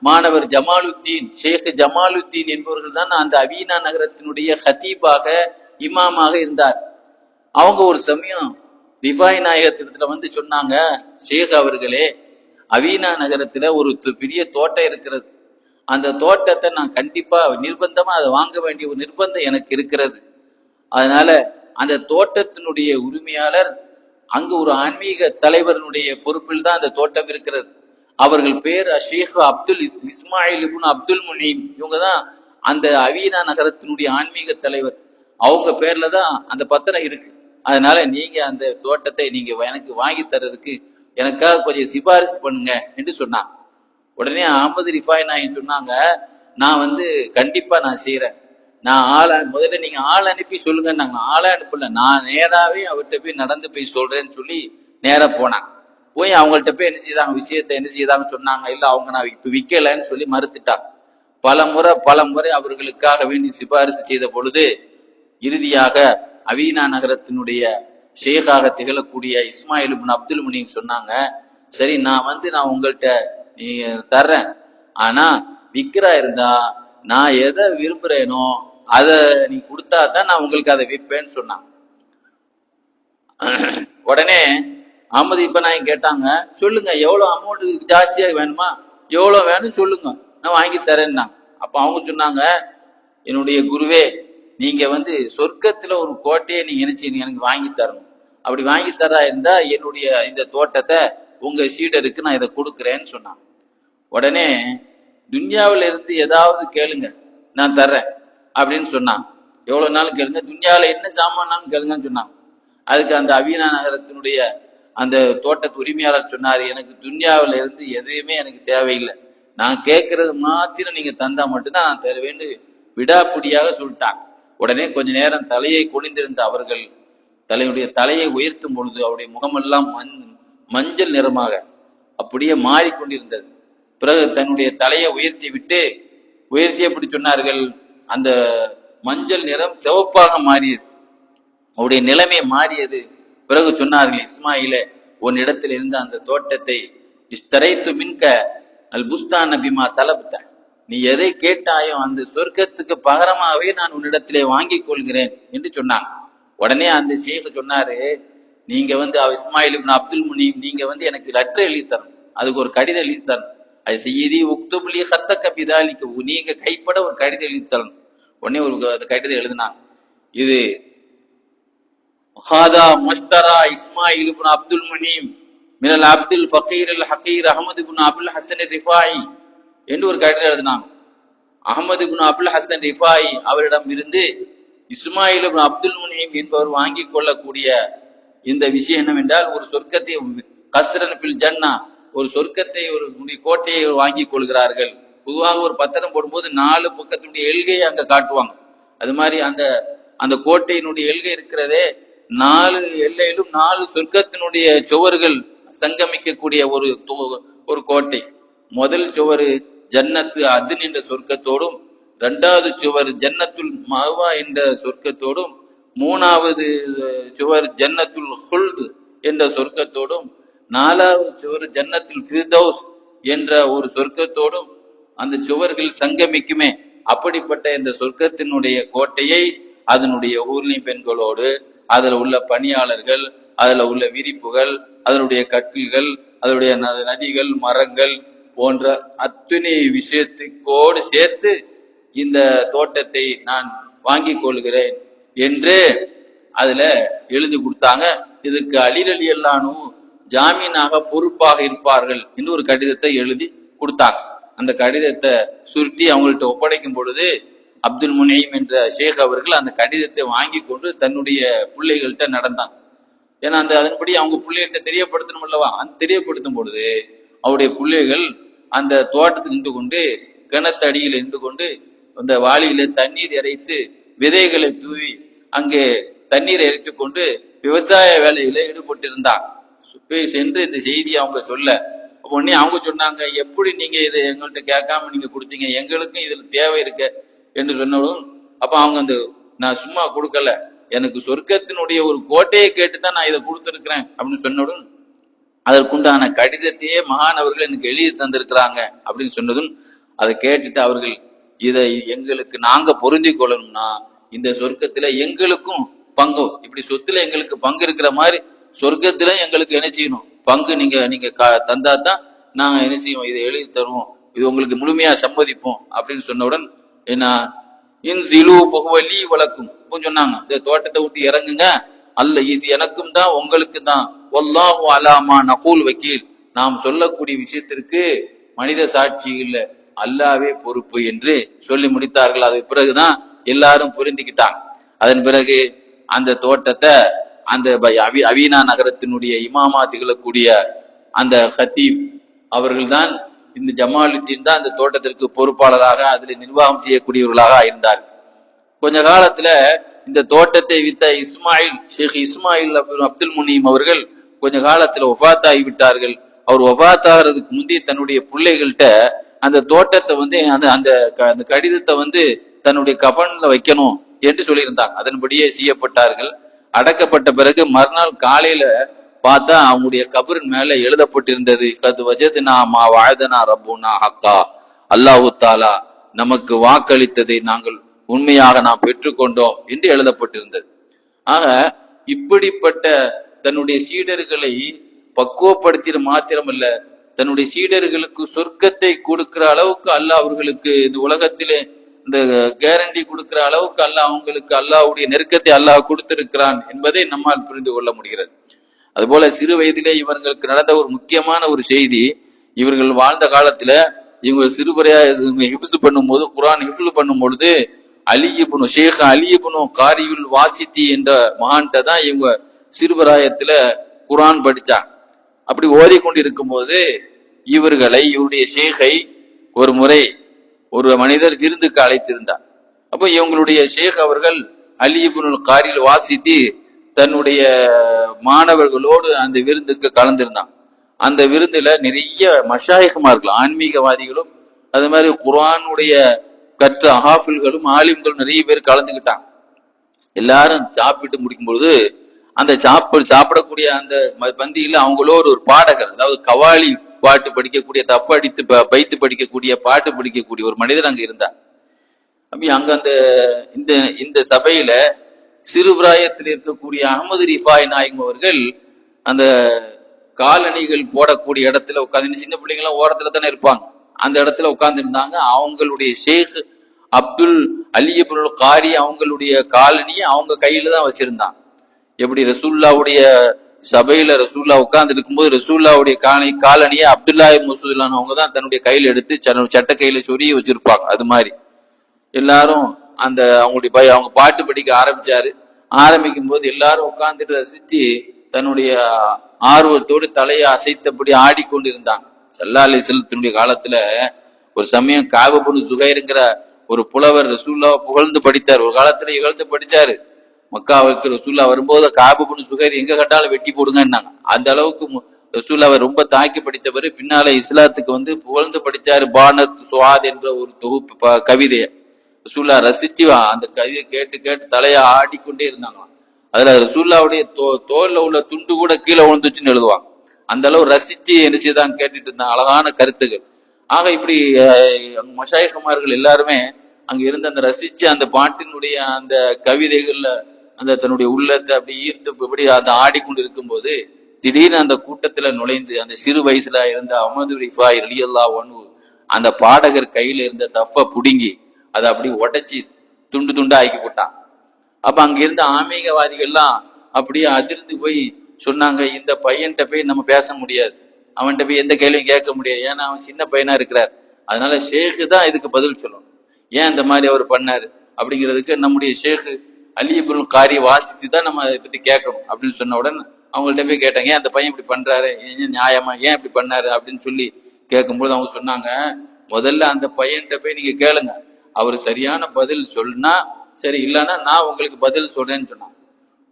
மாணவர் ஜமாலுத்தீன், ஷேக் ஜமாலுத்தீன் என்பவர்கள் தான் அந்த அவீனா நகரத்தினுடைய ஹதீபாக இமாமாக இருந்தார். அவங்க ஒரு சமயம் ரிஃபாய் நாயகத்திடத்துல சொன்னாங்க, ஷேக் அவர்களே, அவீனா நகரத்துல ஒரு பெரிய தோட்டம் இருக்கிறது, அந்த தோட்டத்தை நான் கண்டிப்பா நிர்பந்தமா அதை வாங்க வேண்டிய ஒரு நிர்பந்தம் எனக்கு இருக்கிறது. அதனால அந்த தோட்டத்தினுடைய உரிமையாளர் அங்கு ஒரு ஆன்மீக தலைவருடைய பொறுப்பில் தான் அந்த தோட்டம் இருக்கிறது. அவர்கள் பேர் ஷேக் அப்துல் இஸ்மாயில் இப்னு அப்துல் முனீம். இவங்க தான் அந்த அவீனா நகரத்தினுடைய ஆன்மீக தலைவர். அவங்க பேர்ல தான் அந்த பத்திரம் இருக்கு. அதனால நீங்க அந்த தோட்டத்தை நீங்க எனக்கு வாங்கி தர்றதுக்கு எனக்காக கொஞ்சம் சிபாரிசு பண்ணுங்க என்று சொன்னாங்க. உடனே அகமது ரிஃபாய் நாயகம் சொன்னாங்க, நான் கண்டிப்பா நான் செய்யறேன். நான் முதல்ல நீங்க ஆள் அனுப்பி சொல்லுங்க. நாங்க ஆளை அனுப்பல, நான் நேராவே அவர்கிட்ட போய் நடந்து போய் சொல்றேன்னு சொல்லி நேரா போனாங்க. போய் அவங்கள்ட்ட போய் என்ன செய்தாங்க, விஷயத்த என்ன செய்தாங்க சொன்னாங்க. இல்ல அவங்க நான் இப்ப விக்கலன்னு சொல்லி மறுத்துட்டாங்க. பல முறை அவர்களுக்காக வேண்டி சிபாரிசு செய்த பொழுது இறுதியாக அவீனா நகரத்தினுடைய ஷேகாக திகழக்கூடிய இஸ்மாயில் இப்னு அப்துல் முனீம் சொன்னாங்க, சரி நான் உங்கள்கிட்ட நீ தர்றேன், ஆனா விக்கிறா இருந்தா நான் எதை விரும்புறேனோ அதை நீ கொடுத்தா தான் நான் உங்களுக்கு அதை விற்பேன்னு சொன்னான். உடனே அகமது இப்ப நான் கேட்டாங்க, சொல்லுங்க எவ்வளவு அமௌண்ட் ஜாஸ்தியா வேணுமா, எவ்வளவு வேணும் சொல்லுங்க, நான் வாங்கி தரேன்னாங்க. அப்ப அவங்க சொன்னாங்க, என்னுடைய குருவே, நீங்க சொர்க்கத்துல ஒரு கோட்டையை நீங்க நினைச்சீங்க எனக்கு வாங்கி தரணும். அப்படி வாங்கி தரா இருந்தா என்னுடைய இந்த தோட்டத்தை உங்க சீடருக்கு நான் இதை கொடுக்குறேன்னு சொன்னாங்க. உடனே துன்யாவில இருந்து ஏதாவது கேளுங்க நான் தர்றேன் அப்படின்னு சொன்னான். எவ்வளவு நாள் கேளுங்க, துன்யாவில என்ன சாமானாலும் கேளுங்கன்னு சொன்னாங்க. அதுக்கு அந்த அவீனா நகரத்தினுடைய அந்த தோட்டத்து உரிமையாளர் சொன்னாரு, எனக்கு துன்யாவில இருந்து எதுவுமே எனக்கு தேவையில்லை, நான் கேட்கறது மாத்திரம் நீங்க தந்தா மட்டும்தான் நான் தருவேன்னு விடாப்பிடியாக சொல்லிட்டான். உடனே கொஞ்ச நேரம் தலையை குனிந்திருந்த அவர்கள் தலையுடைய தலையை உயர்த்தும் பொழுது அவருடைய முகமெல்லாம் மஞ்சள் நிறமாக அப்படியே மாறிக்கொண்டிருந்தது. பிறகு தன்னுடைய தலையை உயர்த்தி எப்படி சொன்னார்கள், அந்த மஞ்சள் நிறம் சிவப்பாக மாறியது, அவருடைய நிலைமை மாறியது. பிறகு சொன்னார்கள், இஸ்மாயிலே, உன் இடத்தில் இருந்த அந்த தோட்டத்தை இஸ்தரைத்து மின்க அல் புஸ்தான் பிமா தலப்த, நீ எதை கேட்டாயோ அந்த சொர்க்கத்துக்கு பகரமாகவே நான் உன்னிடத்திலே வாங்கி கொள்கிறேன் என்று சொன்னாங்க. உடனே அந்த ஷேக் சொன்னாரு, நீங்க இஸ்மாயில் இப்னு அப்துல் முனீம், நீங்க எனக்கு லெட்டர் எழுதி தரணும், அதுக்கு ஒரு கடிதம் எழுதி தரணும். அது செய்தி உக்துபுலி ஹத்த கபிதாலிக்கு, நீங்க கைப்பட ஒரு கடிதம் எழுதி தரணும். உடனே ஒரு கடிதம் எழுதினாங்க. இது ஹாதா மஸ்தரா இஸ்மாயில் இப்னு அப்துல் முனீம் மினல் அப்துல் ஃபகீர் அல் ஹகீர் அஹமது இப்னு அபுல் ஹசன் ரிஃபாயி என்று ஒரு கடிதம் எழுதினாங்க. அஹமது இப்னு அபுல் ஹசன் ரிஃபாயி அவரிடம் இருந்து இஸ்மாயில் இப்னு அப்துல் முனீம் என்பவர் வாங்கி கொள்ளக்கூடிய இந்த விஷயம் என்னவென்றால், ஒரு சொர்க்கத்தை கஸ்ரன் ஃபில் ஜன்னா, ஒரு சொர்க்கத்தை ஒரு கோட்டையை வாங்கி கொள்கிறார்கள். பொதுவாக ஒரு பத்திரம் போடும்போது 4 பக்கத்தினுடைய எல்கையை அங்க காட்டுவாங்க. அது மாதிரி அந்த கோட்டையினுடைய எல்கை இருக்கிறதே, 4 எல்லையிலும் 4 சொர்க்கத்தினுடைய சுவர்கள் சங்கமிக்கக்கூடிய ஒரு கோட்டை. முதல் சுவர் ஜன்னத்து அதுன் என்ற சொர்க்கத்தோடும், 2வது சுவர் ஜன்னத்துல் மஅவா என்ற சொர்க்கத்தோடும், 3வது சுவர் ஜன்னத்துல் ஹுல்த் என்ற சொர்க்கத்தோடும், 4வது சுவர் ஜன்னத்துல் ஃபிர்தௌஸ் என்ற ஒரு சொர்க்கத்தோடும் அந்த சுவர்கள் சங்கமிக்குமே. அப்படிப்பட்ட இந்த சொர்க்கத்தினுடைய கோட்டையை அதனுடைய ஊர்லி பெண்களோடு, அதுல உள்ள பணியாளர்கள், அதுல உள்ள விரிப்புகள், அதனுடைய கட்டில்கள், அதனுடைய நதிகள், மரங்கள் போன்ற அத்தனை விஷயத்துக்கோடு சேர்த்து இந்த தோட்டத்தை நான் வாங்கி கொள்கிறேன் என்று அதுல எழுதி கொடுத்தாங்க. இதுக்கு அலி ரலியல்லாஹு ஜாமீனாக பொறுப்பாக இருப்பார்கள் என்று ஒரு கடிதத்தை எழுதி கொடுத்தாங்க. அந்த கடிதத்தை சுருட்டி அவங்கள்ட்ட ஒப்படைக்கும் பொழுது அப்துல் முனீம் என்ற ஷேக் அவர்கள் அந்த கடிதத்தை வாங்கி கொண்டு தன்னுடைய பிள்ளைகள்கிட்ட நடந்தாங்க. ஏன்னா அதன்படி அவங்க பிள்ளைகள்கிட்ட தெரியப்படுத்தணும் அல்லவா. அந்த தெரியப்படுத்தும் பொழுது அவருடைய பிள்ளைகள் அந்த தோட்டத்தில் நின்று கொண்டு, கிணத்தடியில் நின்று கொண்டு, அந்த வாளியில தண்ணீர் இறைத்து விதைகளை தூவி அங்கே தண்ணீரை இறைத்து கொண்டு விவசாய வேலையில ஈடுபட்டிருந்தாங்க. சென்று இந்த செய்தி அவங்க சொல்ல, உடனே அவங்க சொன்னாங்க, எப்படி நீங்க இதை எங்கள்கிட்ட கேட்காம நீங்க கொடுத்தீங்க, எங்களுக்கும் இதுல தேவை இருக்க என்று சொன்னதும், அப்ப அவங்க நான் சும்மா கொடுக்கல, எனக்கு சொர்க்கத்தினுடைய ஒரு கோட்டையை கேட்டுதான் நான் இதை கொடுத்துருக்கிறேன் அப்படின்னு சொன்னதும், அதற்குண்டான கடிதத்தையே மகானவர்கள் எனக்கு எழுதி தந்திருக்கிறாங்க அப்படின்னு சொன்னதும், அதை கேட்டுட்டு அவர்கள், இதை எங்களுக்கு நாங்க பொருந்தி கொள்ளணும்னா இந்த சொர்க்கத்துல எங்களுக்கும் பங்கு, இப்படி சொத்துல எங்களுக்கு பங்கு இருக்கிற மாதிரி சொர்க்கத்துல எங்களுக்கு என்ன செய்யணும், பங்கு நீங்க தந்தா தான் நாங்க என்ன செய்வோம், இதை எழுதி தருவோம், இது உங்களுக்கு முழுமையா சம்மதிப்போம் அப்படின்னு சொன்னவுடன், என்ன இன்சிலு ஃபஹுவலி வலக்கும் சொன்னாங்க, இந்த தோட்டத்தை விட்டு இறங்குங்க, அல்ல இது எனக்கும் தான் உங்களுக்கு தான், வல்லாஹு அலாமா நகூல் வக்கீல், நாம் சொல்லக்கூடிய விஷயத்திற்கு மனித சாட்சி இல்ல, அல்லாவே பொறுப்பு என்று சொல்லி முடித்தார்கள். அதுக்கு பிறகுதான் எல்லாரும் புரிந்துக்கிட்டாங்க. அதன் பிறகு அந்த தோட்டத்தை அந்த அவீனா நகரத்தினுடைய இமாமா திகழக்கூடிய அந்த ஹத்தீப் அவர்கள் தான், இந்த ஜமாலுத்தீன் தான் அந்த தோட்டத்திற்கு பொறுப்பாளராக அதில் நிர்வாகம் செய்யக்கூடியவர்களாக இருந்தார். கொஞ்ச காலத்துல இந்த தோட்டத்தை வித்த இஸ்மாயில், ஷேக் இஸ்மாயில் அப்துல் முனீம் அவர்கள் கொஞ்ச காலத்துல ஒஃபாத் ஆகிவிட்டார்கள். அவர் ஒஃபாத் ஆகிறதுக்கு முந்தைய தன்னுடைய பிள்ளைகள்கிட்ட அந்த தோட்டத்தை வந்து அந்த அந்த கடிதத்தை வந்து தன்னுடைய கஃன்ல வைக்கணும் என்று சொல்லியிருந்தாங்க. அதன்படியே செய்யப்பட்டார்கள். அடக்கப்பட்ட பிறகு மறுநாள் காலையில பார்த்தா அவங்களுடைய கபரின் மேல எழுதப்பட்டிருந்தது, கது வஜதுனா மா வாழ்தனா ரப்புனா ஹக்கா, அல்லாஹு தாலா நமக்கு வாக்களித்ததை நாங்கள் உண்மையாக நாம் பெற்றுக்கொண்டோம் என்று எழுதப்பட்டிருந்தது. ஆக இப்படிப்பட்ட தன்னுடைய சீடர்களை பக்குவப்படுத்திட மாத்திரமல்ல, தன்னுடைய சீடர்களுக்கு சொர்க்கத்தை கொடுக்கிற அளவுக்கு அல்லாஹ் அவர்களுக்கு இந்த உலகத்திலே இந்த கேரண்டி கொடுக்கிற அளவுக்கு அல்லாஹ் அவங்களுக்கு அல்லாஹ்வுடைய நெருக்கத்தை அல்லாஹ் கொடுத்திருக்கிறான் என்பதை நம்மால் புரிந்து கொள்ள முடிகிறது. அதுபோல சிறு வயதிலே இவர்களுக்கு நடந்த ஒரு முக்கியமான ஒரு செய்தி, இவர்கள் வாழ்ந்த காலத்துல இவங்க சிறுபறையா ஹிப்ஸ் பண்ணும் போது, குர்ஆன் ஹிஃப்ஸ் பண்ணும் பொழுது அலியிபுனு ஷேக் அலியிபுனு காரியுல் வாசித்தி என்ற மகான்கிட்ட தான் இவங்க சிறுபராயத்துல குர்ஆன் படிச்சாங்க. அப்படி ஓதிக்கொண்டிருக்கும் போது இவருடைய ஷேகை ஒரு முறை ஒரு மனிதர் விருந்துக்கு அழைத்திருந்தார். அப்போ இவங்களுடைய ஷேக் அவர்கள் அலியிபுனுல் காரில் வாசித்தி தன்னுடைய மாணவர்களோடு அந்த விருந்துக்கு கலந்திருந்தான். அந்த விருந்துல நிறைய மஷாயிகுமார்கள், ஆன்மீகவாதிகளும் அது மாதிரி குர்ஆனுடைய கற்ற ஹாஃபில்களும் ஆலிம்களும் நிறைய பேர் கலந்துக்கிட்டாங்க. எல்லாரும் சாப்பிட்டு முடிக்கும் பொழுது அந்த சாப்பிடக்கூடிய அந்த பந்தியில அவங்களோடு ஒரு பாடகர், அதாவது கவாலி பாட்டு படிக்கக்கூடிய, தஃப் அடித்து பைத்து படிக்கக்கூடிய, பாட்டு படிக்கக்கூடிய ஒரு மனிதர் அங்க இருந்தார். அப்படி அங்க அந்த இந்த சபையில சிறுபிராயத்தில் இருக்கக்கூடிய அகமது ரிஃபாய் நாயகம் அவர்கள் அந்த காலணிகள் போடக்கூடிய இடத்துல உட்காந்து, சின்ன பிள்ளைங்களாம் ஓரத்துல தானே இருப்பாங்க, அந்த இடத்துல உட்கார்ந்து இருந்தாங்க. அவங்களுடைய ஷேக் அப்துல் அலியபுல் காரி அவங்களுடைய காலனியை அவங்க கையில தான் வச்சிருந்தாங்க. எப்படி ரசூல்லாவுடைய சபையில ரசூல்லா உட்கார்ந்து இருக்கும்போது ரசூல்லாவுடைய காலனியை அப்துல்லா மசூதுல்லான் அவங்க தான் தன்னுடைய கையில எடுத்து சட்ட கையில சொரிய வச்சிருப்பாங்க. அது மாதிரி எல்லாரும் அந்த அவங்க பாட்டு படிக்க ஆரம்பிக்கும் போது எல்லாரும் உட்கார்ந்துட்டு ரசித்து தன்னுடைய ஆர்வத்தோடு தலையை அசைத்தபடி ஆடிக்கொண்டிருந்தாங்க. ஸல்லல்லாஹு அலைஹி வஸல்லம் காலத்துல ஒரு சமயம் காபுபுன் சுகைருங்கிற ஒரு புலவர் ரசூல்லாவை புகழ்ந்து படித்தார். ஒரு காலத்துல இகழ்ந்து படிச்சாரு. மக்காவுக்கு ரசூல்லா வரும்போது காபுபுன் சுகைர் எங்க கண்டாலும் வெட்டி போடுங்கன்னாங்க. அந்த அளவுக்கு ரசூல்லாவை ரொம்ப தாக்கி படித்தவர். பின்னால இஸ்லாத்துக்கு வந்து புகழ்ந்து படிச்சாரு. பானத் சுவாத் என்ற ஒரு தொகுப்பு கவிதைய ரசூல்லா ரசிச்சு அந்த கவிதையை கேட்டு கேட்டு தலையை ஆடிக்கொண்டே இருந்தாங்களாம். அதுல ரசூல்லாவுடைய தோல்ல உள்ள துண்டு கூட கீழே விழுந்துச்சுன்னு எழுதுவாங்க. அந்த அளவு ரசிச்சு நினைச்சுதான் கேட்டுட்டு இருந்தாங்க, அழகான கருத்துக்கள். ஆக இப்படி மஷாயிகுமார்கள் எல்லாருமே அங்க இருந்து அந்த ரசிச்சு அந்த பாட்டினுடைய அந்த கவிதைகள்ல அந்த தன்னுடைய உள்ளத்தை அப்படி ஈர்த்து இப்படி அந்த ஆடிக்கொண்டு இருக்கும் போது திடீர்னு அந்த கூட்டத்துல நுழைந்து அந்த சிறு வயசுல இருந்த அஹ்மது ரிஃபாய் ரலியல்லாஹு அன்ஹு அந்த பாடகர் கையில இருந்த தஃப புடுங்கி அதை அப்படி உடைச்சி துண்டு துண்டா ஆக்கி போட்டான். அப்ப அங்க இருந்த ஆன்மீகவாதிகள்லாம் அப்படியே அதிர்ந்து போய் சொன்னாங்க, இந்த பையன்கிட்ட போய் நம்ம பேச முடியாது, அவன்கிட்ட போய் எந்த கேள்வியும் கேட்க முடியாது, ஏன்னா அவன் சின்ன பையனா இருக்கிறார். அதனால ஷேக்கு தான் இதுக்கு பதில் சொல்லணும், ஏன் இந்த மாதிரி அவர் பண்ணாரு அப்படிங்கிறதுக்கு நம்முடைய ஷேக் அலிபுல் காரி வாசித்து தான் நம்ம அதை பத்தி கேட்கணும் அப்படின்னு சொன்ன உடனே அவங்கள்ட்ட போய் கேட்டாங்க, ஏன் அந்த பையன் இப்படி பண்றாரு, நியாயமா ஏன் இப்படி பண்ணாரு அப்படின்னு சொல்லி கேட்கும்போது அவங்க சொன்னாங்க, முதல்ல அந்த பையன்கிட்ட போய் நீங்க கேளுங்க, அவர் சரியான பதில் சொன்னா சரி, இல்லைன்னா நான் உங்களுக்கு பதில் சொல்றேன்னு சொன்னாங்க.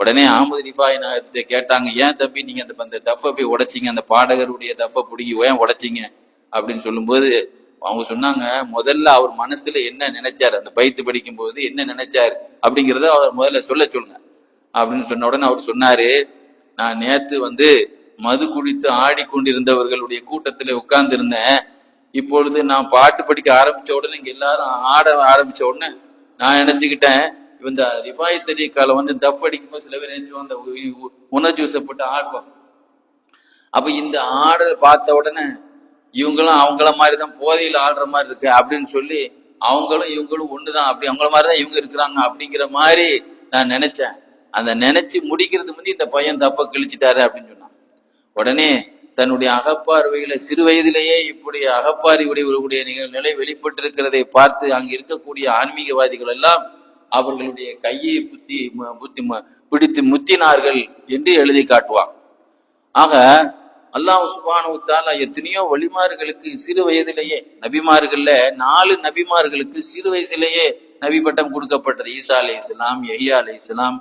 உடனே அஹ்மது ரிஃபாய் நாயகத்தை கேட்டாங்க, ஏன் தம்பி நீங்க அந்த தஃப போய் உடைச்சிங்க, அந்த பாடகருடைய தஃப பிடிங்கி ஏன் உடைச்சிங்க அப்படின்னு சொல்லும்போது அவங்க சொன்னாங்க, முதல்ல அவர் மனசுல என்ன நினைச்சாரு, அந்த பைத்து படிக்கும் போது என்ன நினைச்சாரு அப்படிங்கிறத அவர் முதல்ல சொல்லுங்க அப்படின்னு சொன்ன உடனே அவர் சொன்னாரு, நான் நேத்து மது குடித்து ஆடிக்கொண்டிருந்தவர்களுடைய கூட்டத்துல உட்கார்ந்து இருந்தேன். இப்பொழுது நான் பாட்டு படிக்க ஆரம்பிச்ச உடனே இங்க எல்லாரும் ஆட ஆரம்பிச்ச உடனே நான் நினைச்சுக்கிட்டேன், இந்த ரிஃபாய் தரீக்கால தஃப் அடிக்கும்போது சில பேர் நினைச்சுவாங்க உணர்ச்சி வசப்பட்டு ஆடுவாங்க. அப்ப இந்த ஆடல் பார்த்த உடனே இவங்களும் அவங்கள மாதிரிதான் போதையில் ஆடுற மாதிரி இருக்கு அப்படின்னு சொல்லி அவங்களும் இவங்களும் ஒண்ணுதான், அப்படி அவங்கள மாதிரிதான் இவங்க இருக்கிறாங்க அப்படிங்கிற மாதிரி நான் நினைச்சேன். அந்த நினைச்சு முடிக்கிறது முந்தி இந்த பையன் தப்ப கிழிச்சிட்டாரு அப்படின்னு சொன்னான். உடனே தன்னுடைய அகப்பார்வையில சிறு வயதிலேயே இப்படி அகப்பார்வையுடைய நிலை வெளிப்பட்டிருக்கிறதை பார்த்து அங்க இருக்கக்கூடிய ஆன்மீகவாதிகள் எல்லாம் அவர்களுடைய கையை பிடித்து முத்தினார்கள் என்று எழுதி காட்டுவாங்க. ஆக அல்லாஹ் சுப்ஹானஹு வ தஆலா எத்தனையோ வலிமார்களுக்கு சிறு வயதிலேயே, நபிமார்கள்ல 4 நபிமார்களுக்கு சிறு வயதிலேயே நபி பட்டம் கொடுக்கப்பட்டது. ஈசா அலைஹிஸ்ஸலாம், யஹ்யா அலைஹிஸ்ஸலாம்,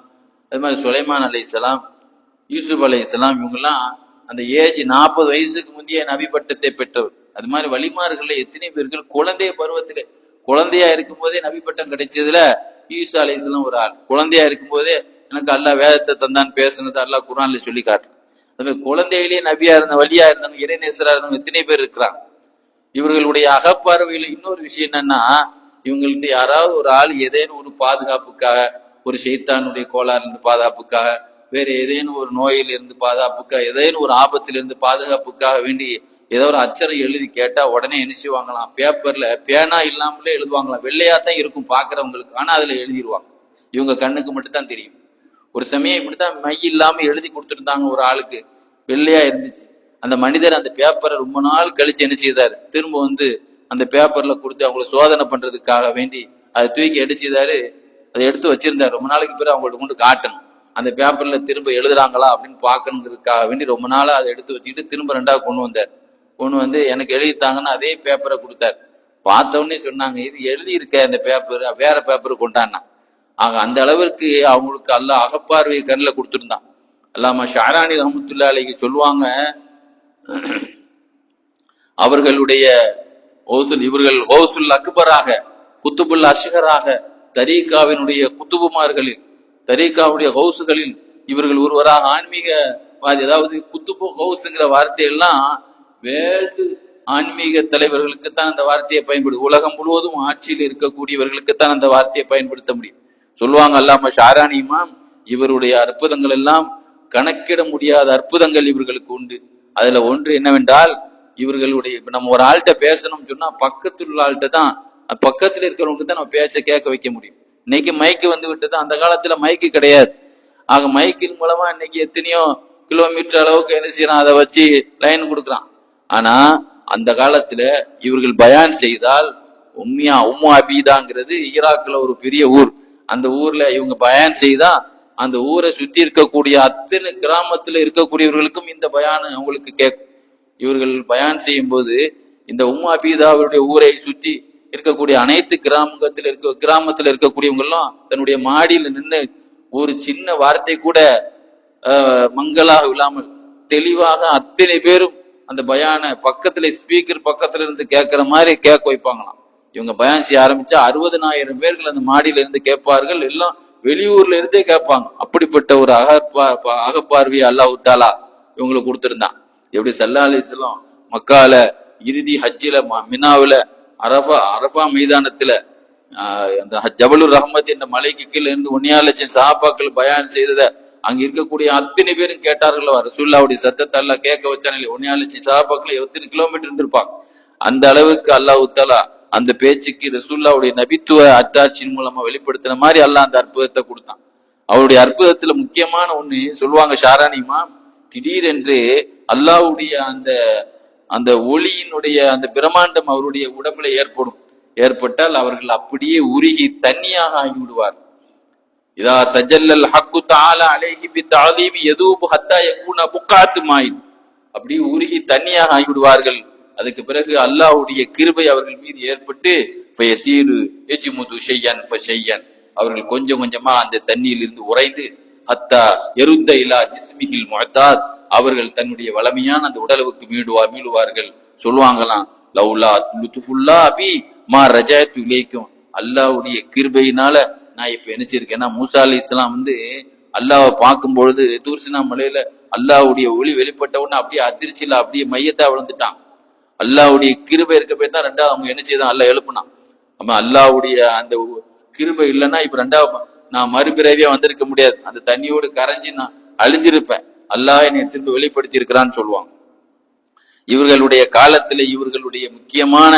அது மாதிரி சுலைமான் அலைஹிஸ்ஸலாம், யூசுப் அலைஹிஸ்ஸலாம், இவங்கெல்லாம் அந்த ஏஜ் 40 வயசுக்கு முந்தைய நபி பட்டத்தை பெற்றவர். அது மாதிரி வழிமார்கள்ல எத்தனை பேர்கள் குழந்தைய பருவத்திலே, குழந்தையா இருக்கும் போதே நபி பட்டம் கிடைச்சதுல ஈசா அலைஹிஸ்ஸலாம் ஒரு ஆள். குழந்தையா இருக்கும் போதே எனக்கு அல்லாஹ் வேதத்தை தந்தான் பேசுனது அல்லாஹ் குர்ஆன்ல சொல்லி காட்டுறான். அது மாதிரி குழந்தையிலேயே நபியா இருந்த வழியா இருந்தவங்க, இறைநேசரா இருந்தவங்க எத்தனை பேர் இருக்கிறாங்க. இவர்களுடைய அகப்பார்வையில இன்னொரு விஷயம் என்னன்னா, இவங்கள்ட்ட யாராவது ஒரு ஆள் ஏதேனும் ஒரு பாதுகாப்புக்காக, ஒரு ஷைத்தானுடைய கோளாறுல இருந்து பாதுகாப்புக்காக, வேற ஏதேனும் ஒரு நோயில இருந்து பாதுகாப்புக்காக, ஏதேனும் ஒரு ஆபத்திலிருந்து பாதுகாப்புக்காக வேண்டி ஏதோ ஒரு அச்சரம் எழுதி கேட்டா உடனே என்ன செய்வாங்களாம், பேப்பர்ல பேனா இல்லாமலே எழுதுவாங்களாம். வெள்ளையா தான் இருக்கும் பாக்குறவங்களுக்கு, ஆனா அதுல எழுதிடுவாங்க. இவங்க கண்ணுக்கு மட்டும் தான் தெரியும். ஒரு சமயம் இப்படித்தான் மை இல்லாம எழுதி கொடுத்துருந்தாங்க ஒரு ஆளுக்கு, வெள்ளையா இருந்துச்சு. அந்த மனிதர் அந்த பேப்பரை ரொம்ப நாள் கழிச்சு என்ன செய்தாரு, திரும்ப வந்து அந்த பேப்பர்ல கொடுத்து அவங்கள சோதனை பண்றதுக்காக வேண்டி அதை தூக்கி அடிச்சுதாரு. அதை எடுத்து வச்சிருந்தாரு. ரொம்ப நாளைக்கு பிறகு அவங்கள்ட்ட கொண்டு காட்டணும், அந்த பேப்பர்ல திரும்ப எழுதுறாங்களா அப்படின்னு பாக்கணுங்கிறதுக்காக வேண்டி ரொம்ப நாளா அதை எடுத்து வச்சுக்கிட்டு திரும்ப ரெண்டாவது கொண்டு வந்தார். கொண்டு வந்து எனக்கு எழுதித்தாங்கன்னா அதே பேப்பரை கொடுத்தாரு. பார்த்தவொடனே சொன்னாங்க, இது எழுதி இருக்க இந்த பேப்பர் வேற பேப்பர் கொண்டான்னா. ஆக அந்த அளவிற்கு அவங்களுக்கு அல்லாஹ் அகப்பார்வையை கண்ணில் கொடுத்துருந்தான். அல்லாமா ஷாரானி ரஹ்மத்துல்லாஹி அலைஹி சொல்லுவாங்க, அவர்களுடைய இவர்கள் கௌசுல் அக்பராக, குத்துபுல் அஷ்கராக, தரீகாவினுடைய குத்துபுமார்களில், தரீகாவுடைய கௌசுகளில் இவர்கள் ஒருவராக ஆன்மீகவாதி. அதாவது குத்துபு கௌசுங்கிற வார்த்தையெல்லாம் வேல்டு ஆன்மீக தலைவர்களுக்குத்தான் அந்த வார்த்தையை பயன்படுது. உலகம் முழுவதும் ஆட்சியில் இருக்கக்கூடியவர்களுக்குத்தான் அந்த வார்த்தையை பயன்படுத்த முடியும். சொல்லுவாங்க அல்லாம ஷாரானி இமாம், இவருடைய அற்புதங்கள் எல்லாம் கணக்கிட முடியாத அற்புதங்கள் இவர்களுக்கு உண்டு. அதுல ஒன்று என்னவென்றால், இவர்களுடைய இப்ப நம்ம ஒரு ஆள்கிட்ட பேசணும்னு சொன்னா பக்கத்துல உள்ள ஆள்கிட்ட தான், பக்கத்துல இருக்கிறவங்களுக்கு தான் நம்ம பேச்ச கேட்க வைக்க முடியும். இன்னைக்கு மைக்கு வந்து விட்டது, அந்த காலத்துல மைக்கு கிடையாது. ஆக மைக்கின் மூலமா இன்னைக்கு எத்தனையோ கிலோமீட்டர் அளவுக்கு என்ன செய்யறான், அதை வச்சு லைன் கொடுக்குறான். ஆனா அந்த காலத்துல இவர்கள் பயான் செய்தால், உம்மு அபீதாங்கிறது ஈராக்ல ஒரு பெரிய ஊர். அந்த ஊர்ல இவங்க பயான் செய்தா அந்த ஊரை சுத்தி இருக்கக்கூடிய அத்தனை கிராமத்துல இருக்கக்கூடியவர்களுக்கும் இந்த பயான் அவங்களுக்கு கேட்கும். இவர்கள் பயான் செய்யும் போது இந்த உம்மு அபீதாவுடைய ஊரை சுற்றி இருக்கக்கூடிய அனைத்து கிராமத்துல இருக்கக்கூடியவங்க எல்லாம் தன்னுடைய மாடியில நின்று ஒரு சின்ன வார்த்தை கூட மங்களாக இல்லாமல் தெளிவாக அத்தனை பேரும் அந்த பயான பக்கத்துல ஸ்பீக்கர் பக்கத்துல இருந்து கேட்கிற மாதிரி கேட்க வைப்பாங்களாம். இவங்க பயான் செய்ய ஆரம்பிச்சா 60,000 பேர்கள் அந்த மாடியில இருந்து கேட்பார்கள். எல்லாம் வெளியூர்ல இருந்தே கேட்பாங்க. அப்படிப்பட்ட ஒரு அகப்பார்வையை அல்லாஹ் தாலா இவங்களுக்கு கொடுத்திருந்தான். எப்படி ஸல்லல்லாஹு அலைஹி வஸல்லம் மக்கால இறுதி ஹஜ்ஜில மினாவுல அரஃபா மைதானத்துல அந்த ஜபலுர் ரஹ்மத் என்ற மலைக்கு கீழே இருந்து 1.5 லட்சம் சஹாபாக்கள் பயான் செய்தத அங்க இருக்கக்கூடிய அத்தனை பேரும் கேட்டார்களோ, ரசூலுல்லாஹ்வுடைய சத்தத்தை அல்லாஹ் கேட்க வச்சானே. 1.5 லட்சம் சஹாபாக்கள் எத்தனை கிலோமீட்டர் இருந்திருப்பாங்க. அந்த அளவுக்கு அல்லாஹ் தஆலா அந்த பேச்சுக்கு ரசூலுல்லாஹ்வுடைய நபித்துவ அத்தாட்சியின் மூலமா வெளிப்படுத்தின மாதிரி அல்லாஹ் அந்த அற்புதத்தை கொடுத்தான். அவருடைய அற்புதத்துல முக்கியமான ஒண்ணு சொல்லுவாங்க ஷாரானி இமாம், திடீரென்று அல்லாஹ்வுடைய அந்த அந்த ஒளியினுடைய அந்த பிரமாண்டம் அவருடைய உடம்புல ஏற்பட்டால் அவர்கள் அப்படியே உருகி தண்ணியாக ஆகிவிடுவார். இதா தஜல்லல் ஹக்கு தஆலா அலைஹி பித்தஅலீமி யதூபு ஹத்தா யகூன புகாத்து மாயின், அப்படியே உருகி தண்ணியாக ஆகிவிடுவார்கள். அதுக்கு பிறகு அல்லாஹ்வுடைய கிருபை அவர்கள் மீது ஏற்பட்டு ஃபயசீரு யஜ்முது ஷையன் ஃபஷையன், அவர்கள் கொஞ்சம் கொஞ்சமா அந்த தண்ணியில் இருந்து உறைந்து ஹத்தா யருத்த இலா ஜிஸ்மிஹில் முஅத்தாத், அவர்கள் தன்னுடைய வளமையான அந்த உடலுக்கு மீளுவார்கள். சொல்லுவாங்களாம், லவ்லா லுத்ஃபுல்லா பி மா ரஜஅத்து இலைக்கும், அல்லாஹ்வுடைய கிருபையினால நான் இப்ப என்ன செய்யிருக்கேன்னா, மூசா அலைஹிஸ்ஸலாம் வந்து அல்லாஹ்வை பார்க்கும் பொழுது தூர்சினா மலையில அல்லாஹ்வுடைய ஒளி வெளிப்பட்ட உடனே அப்படியே அதிர்ச்சியில அப்படியே மையத்தா விழுந்துட்டான். அல்லாஹ்வுடைய கிருபை இருக்க போய் தான் ரெண்டாவது அவங்க என்ன செய்தான், அல்லாஹ் எழுப்புனான். ஆமா, அல்லாஹ்வுடைய அந்த கிருபை இல்லைன்னா இப்ப ரெண்டாவது நான் மறுபிறவியா வந்திருக்க முடியாது. அந்த தண்ணியோடு கரைஞ்சி நான் அழிஞ்சிருப்பேன். அல்லாஹ் என்னை திரும்ப வெளிப்படுத்தி இருக்கிறான்னு சொல்லுவாங்க. இவர்களுடைய காலத்துல இவர்களுடைய முக்கியமான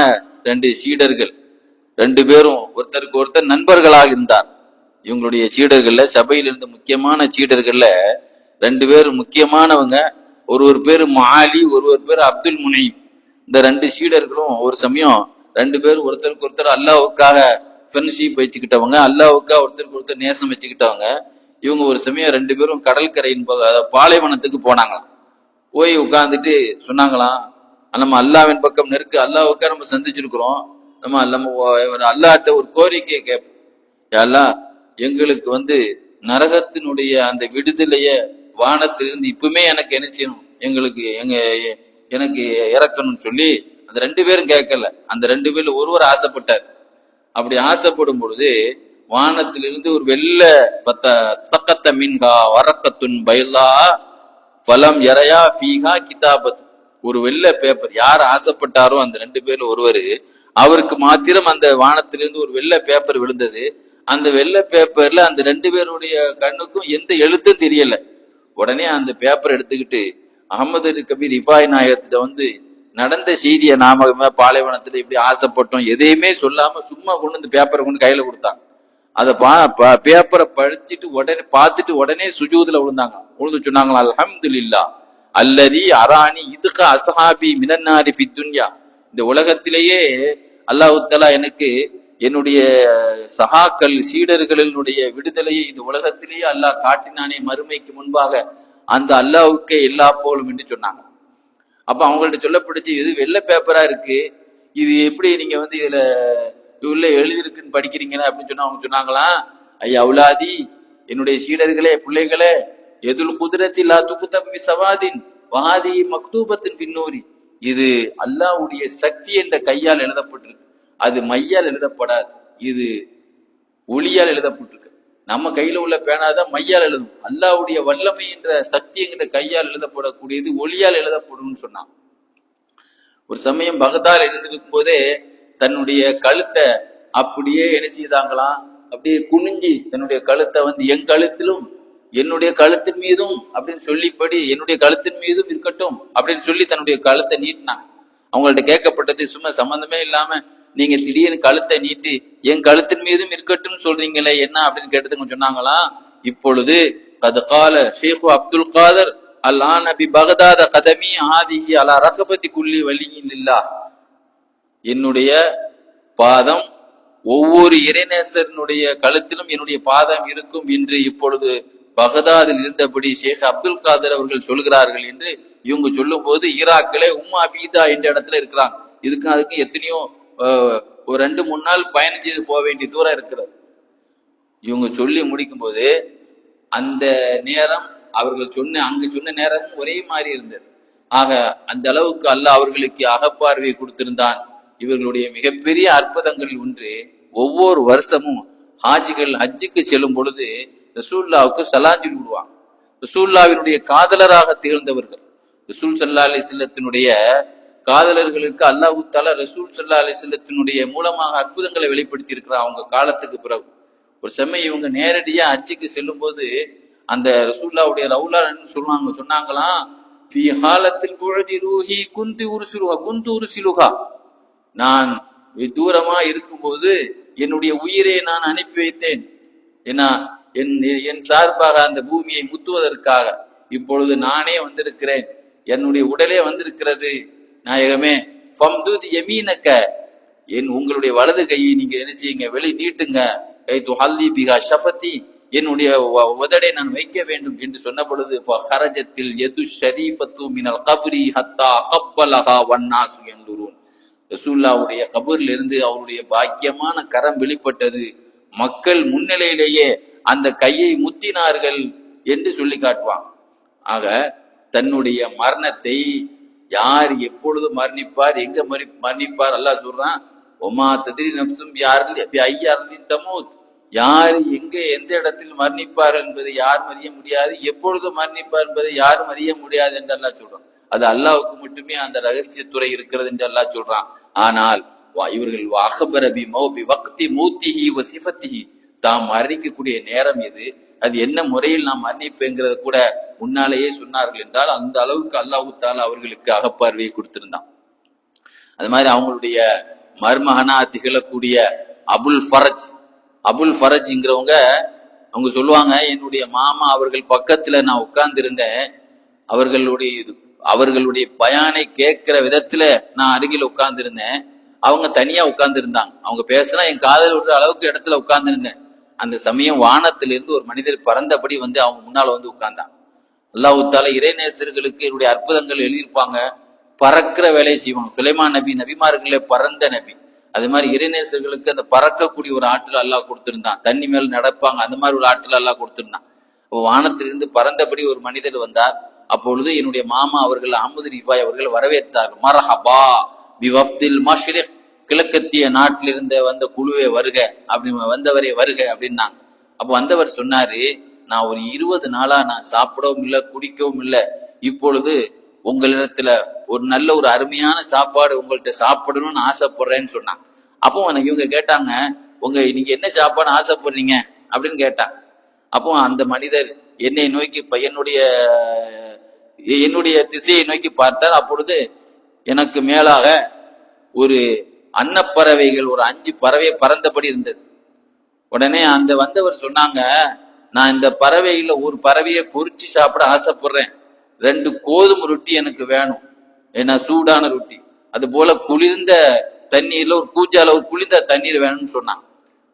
2 சீடர்கள், 2 பேரும் ஒருத்தருக்கு ஒருத்தர் நண்பர்களாக இருந்தார். இவங்களுடைய சீடர்கள்ல, சபையில இருந்த முக்கியமான சீடர்கள்ல 2 பேர் முக்கியமானவங்க. ஒருவர் பேரு மாலி, ஒருவர் பேரு அப்துல் முனைம். இந்த 2 சீடர்களும் ஒரு சமயம் 2 பேரும் ஒருத்தருக்கு ஒருத்தர் அல்லாஹ்வுக்காக ஃப்ரெண்ட்ஷிப் வச்சுக்கிட்டவங்க, அல்லாஹ்வுக்காக ஒருத்தருக்கு ஒருத்தர் நேசம் வச்சுக்கிட்டவங்க. இவங்க ஒரு சமயம் 2 பேரும் கடற்கரையின் பாலைவனத்துக்கு போனாங்களாம். போய் உட்கார்ந்துட்டு சொன்னாங்களாம், நம்ம அல்லாஹ்வின் பக்கம் நெருக்க, அல்லாஹ்வுக்காக நம்ம சந்திச்சிருக்கிறோம், நம்ம அல்லாஹ்ட்ட ஒரு கோரிக்கையை கேட்போம். யா அல்லாஹ் எங்களுக்கு நரகத்தினுடைய அந்த விடுதலைய வானத்திலிருந்து இப்பவுமே எனக்கு என்ன செய்யணும், எனக்கு இறக்கணும்னு சொல்லி அந்த 2 பேரும் கேட்கல. அந்த 2 பேர்ல ஒருவர் ஆசைப்பட்டார். அப்படி ஆசைப்படும் பொழுது வானத்திலிருந்து ஒரு வெள்ள சக்கத்த மின்ஹா வரக்கத்துன் பைலா பலம் எரையா பீஹா கிதாபத், ஒரு வெள்ள பேப்பர். யார் ஆசைப்பட்டாரோ அந்த 2 பேர்ல ஒருவர், அவருக்கு மாத்திரம் அந்த வானத்திலிருந்து ஒரு வெள்ள பேப்பர் விழுந்தது. அந்த வெள்ள பேப்பர்ல அந்த 2 பேருடைய கண்ணுக்கும் எந்த எழுத்தும் தெரியல. உடனே அந்த பேப்பர் எடுத்துக்கிட்டு அகமது கபீர் ரிஃபாய் நாயகத்துல நடந்த செய்தியை நாம பாலைவனத்துல இப்படி ஆசைப்பட்டோம் எதையுமே சொல்லாம சும்மா கொண்டு இந்த பேப்பரை கொண்டு கையில கொடுத்தாங்க. அதை பேப்பரை படிச்சுட்டு உடனே பார்த்துட்டு உடனே சுஜூதுல விழுந்து சொன்னாங்களா, அல்ஹம்துலில்லாஹ் அல்லதி அராணி இதுக அஸ்ஹாபி மினன்னாரி ஃபி துன்யா, இந்த உலகத்திலேயே அல்லாஹ் தஆலா எனக்கு என்னுடைய சகாக்கள் சீடர்களினுடைய விடுதலையை இந்த உலகத்திலேயே அல்லாஹ் காட்டினானே மறுமைக்கு முன்பாக, அந்த அல்லாஹ்வுக்கே எல்லா போலும் என்று சொன்னாங்க. அப்ப அவங்கள்ட்ட சொல்லப்படுச்சு, இது வெள்ளை பேப்பரா இருக்கு, இது எப்படி நீங்க இதுல உள்ள எழுதிருக்குன்னு படிக்கிறீங்களா அப்படின்னு சொன்னா அவங்க சொன்னாங்களாம், ஐயா அவுலாதி, என்னுடைய சீடர்களே பிள்ளைகளே, எதுல் குதிரத்தி லா துகுதபி சவாதின் வாதி மக்தூபத்தின் பின்னூரி, இது அல்லாஹ்வுடைய சக்தி என்ற கையால் எழுதப்பட்டிருக்கு, அது மையால் எழுதப்படாது, இது ஒளியால் எழுதப்பட்டிருக்கு. நம்ம கையில உள்ள பேனாதான் மையால் எழுதும், அல்லாஹ்வுடைய வல்லமை என்ற சக்தி என்கிற கையால் எழுதப்படக்கூடியது ஒளியால் எழுதப்படும் சொன்னான். ஒரு சமயம் பகதால் எழுந்திருக்கும் போதே தன்னுடைய கழுத்தை அப்படியே என்ன செய்தாங்களாம், அப்படியே குனிஞ்சி தன்னுடைய கழுத்தை என் கழுத்திலும் என்னுடைய கழுத்தின் மீதும் அப்படின்னு சொல்லிப்படி என்னுடைய கழுத்தின் மீதும் இருக்கட்டும் அப்படின்னு சொல்லி தன்னுடைய கழுத்தை நீட்டினாங்க. அவங்கள்ட்ட கேட்கப்பட்டது, சும்மா சம்பந்தமே இல்லாம நீங்க திடீர்னு கழுத்தை நீட்டி என் கழுத்தின் மீதும் இருக்கட்டும் சொல்றீங்களே என்ன அப்படின்னு கேட்டதுங்க சொன்னாங்களாம், இப்பொழுது கது கால ஷேഖு அப்துல் காதர் அல் ஆனபி பகதாத கதமி ஆதிஹி அலா ரகபதி குல்லி வலியில்லா, என்னுடைய பாதம் ஒவ்வொரு இறைநேசனுடைய கழுத்திலும் என்னுடைய பாதம் இருக்கும் என்று இப்பொழுது பகதாதில் இருந்தபடி ஷேக் அப்துல் காதர் அவர்கள் சொல்கிறார்கள் என்று இவங்க சொல்லும் போது, ஈராக்கிலே உம்மா பீதா என்ற இடத்துல இருக்கிறாங்க. அதுக்கும் எத்தனையோ ஒரு 2-3 நாள் பயணம் செய்து போக வேண்டிய தூரம் இருக்கிறது. இவங்க சொல்லி முடிக்கும் போது அந்த நேரம் அவர்கள் அங்கு சொன்ன நேரமும் ஒரே மாதிரி இருந்தது. ஆக அந்த அளவுக்கு அல்லாஹ் அவர்களுக்கு அகப்பார்வையை கொடுத்திருந்தான். இவர்களுடைய மிகப்பெரிய அற்புதங்களில் ஒன்று, ஒவ்வொரு வருஷமும் ஹாஜிகள் ஹஜ்ஜுக்கு செல்லும் பொழுது ரசூலுல்லாவுக்கு சலாஞ்சொல்லி விடுவாங்க. ரசூலுல்லாவினுடைய காதலராக திகழ்ந்தவர்கள், ரசூல் ஸல்லல்லாஹு அலைஹி வஸல்லத்தினுடைய காதலர்களுக்கு அல்லாஹ் தஆலா ரசூல் ஸல்லல்லாஹு அலைஹி வஸல்லத்தினுடைய மூலமாக அற்புதங்களை வெளிப்படுத்தி இருக்கிறார். அவங்க காலத்துக்கு பிறகு ஒரு சமயம் இவங்க நேரடியா ஹஜ்ஜுக்கு செல்லும் போது அந்த ரசூலுல்லாவுடைய ரவுலான்னு சொன்னாங்களாம், ஃபீ ஹாலத்தில் புஅதி ரூஹி குந்து உர்சிலுஹா, நான் தூரமா இருக்கும்போது என்னுடைய உயிரை நான் அனுப்பி வைத்தேன், ஏன்னா என் சார்பாக அந்த பூமியை முத்துவதற்காக. இப்பொழுது நானே வந்திருக்கிறேன், என்னுடைய உடலே வந்திருக்கிறது நாயகமே. ஃபம்துத் யமீனக, உங்களுடைய வலது கையை நீங்க என்ன செய்யுங்க, வெளி நீட்டுங்க. கை துஹல்லி பிஹா ஷஃபதி, என்னுடைய உதடை நான் வைக்க வேண்டும் என்று சொன்ன பொழுது ஃபஹரஜத்தில் யது ஷரீஃபத்து மினல் கப்ரி ஹத்தா கப்பலஹா வன்னாசு யன்துரூன், ரசூலுல்லாஹ்வுடைய கபரில் இருந்து அவருடைய பாக்கியமான கரம் வெளிப்பட்டது, மக்கள் முன்னிலையிலேயே அந்த கையை முத்தினார்கள் என்று சொல்லி காட்டுவாங்க. ஆக தன்னுடைய மரணத்தை யார் எப்பொழுது மரணிப்பார், எங்க மரணிப்பார் அல்லாஹ் சொல்றான், ஒமா தத்ரி நஃப்ஸும் ஐயார்லின் தமூத், யார் எங்க எந்த இடத்தில் மரணிப்பார் என்பதை யாரும் அறிய முடியாது, எப்பொழுது மரணிப்பார் என்பதை யாரும் அறிய முடியாது என்று அல்லாஹ் சொல்றான். அது அல்லாஹ்வுக்கு மட்டுமே அந்த ரகசியத்துறை இருக்கிறது என்று அல்லாஹ் சொல்றான். ஆனால் இவர்கள் அஹ்பரபி மௌபி வக்தி மௌத்திஹி வ சிஃபத்திஹி, தாம் மரணிக்கக்கூடிய நேரம் எது, அது என்ன முறையில் நாம் மரணிப்பேங்கிறத கூட முன்னாலேயே சொன்னார்கள் என்றால் அந்த அளவுக்கு அல்லாஹ் தஆலா அவர்களுக்கு அகப்பார்வையை கொடுத்திருந்தான். அது மாதிரி அவங்களுடைய மருமகனா திகழக்கூடிய அபுல் ஃபரஜ்ங்கிறவங்க அவங்க சொல்லுவாங்க, என்னுடைய மாமா அவர்கள் பக்கத்துல நான் உட்கார்ந்து இருந்தேன், அவர்களுடைய பயானை கேட்கிற விதத்துல நான் அருகில் உட்கார்ந்து இருந்தேன், அவங்க தனியா உட்கார்ந்து இருந்தாங்க, அவங்க பேசினா என் காதல் விடுற அளவுக்கு இடத்துல உட்கார்ந்து இருந்தேன். அந்த சமயம் வானத்திலிருந்து ஒரு மனிதர் பறந்தபடி அவங்க முன்னால உட்கார்ந்தாங்க. அல்லாஹ் தஆலா இறைநேசர்களுக்கு என்னுடைய அற்புதங்கள் எழுதியிருப்பாங்க, பறக்கிற வேலையை செய்வாங்க. சுலைமான் நபி நபிமார்களே பறந்த நபி, அது மாதிரி இறைநேசர்களுக்கு அந்த பறக்கக்கூடிய ஒரு ஆற்றல் அல்லாஹ் கொடுத்திருந்தான். தண்ணி மேல நடப்பாங்க, அந்த மாதிரி ஒரு ஆற்றல் அல்லாஹ் கொடுத்திருந்தான். அப்போ வானத்திலிருந்து பறந்தபடி ஒரு மனிதர் வந்தார். அப்பொழுது என்னுடைய மாமா அவர்கள் அஹமது ரிஃபாய் அவர்கள் வரவேற்றார்கள். மர்ஹபா பிவஃப்தில் மஷ்ரிக், கிழக்கத்திய நாட்டிலிருந்து வந்த குழுவே வருக, அப்படி வந்தவரே வருக அப்படின்னாங்க. அப்போ வந்தவர் சொன்னாரு, நான் ஒரு 20 நாளா நான் சாப்பிடவும் இல்லை, குடிக்கவும் இல்லை. இப்பொழுது உங்களிடத்துல ஒரு நல்ல ஒரு அருமையான சாப்பாடு உங்கள்கிட்ட சாப்பிடணும்னு ஆசைப்படுறேன்னு சொன்னாங்க. அப்போ இவங்க கேட்டாங்க, நீங்க என்ன சாப்பாடு ஆசைப்படுறீங்க அப்படின்னு கேட்டாங்க. அப்போ அந்த மனிதர் என்னை நோக்கி என்னுடைய திசையை நோக்கி பார்த்தார். அப்பொழுது எனக்கு மேலாக ஒரு அன்னப்பறவைகள் ஒரு 5 பறவை பறந்தபடி இருந்தது. உடனே அந்த வந்தவர் சொன்னாங்க, நான் இந்த பறவைகள ஒரு பறவையை பொறிச்சு சாப்பிட ஆசைப்படுறேன். 2 கோதுமை ரொட்டி எனக்கு வேணும், ஏன்னா சூடான ரொட்டி. அது போல குளிர்ந்த தண்ணீர்ல ஒரு கூஜால ஒரு குளிர்ந்த தண்ணீர் வேணும்னு சொன்னாங்க.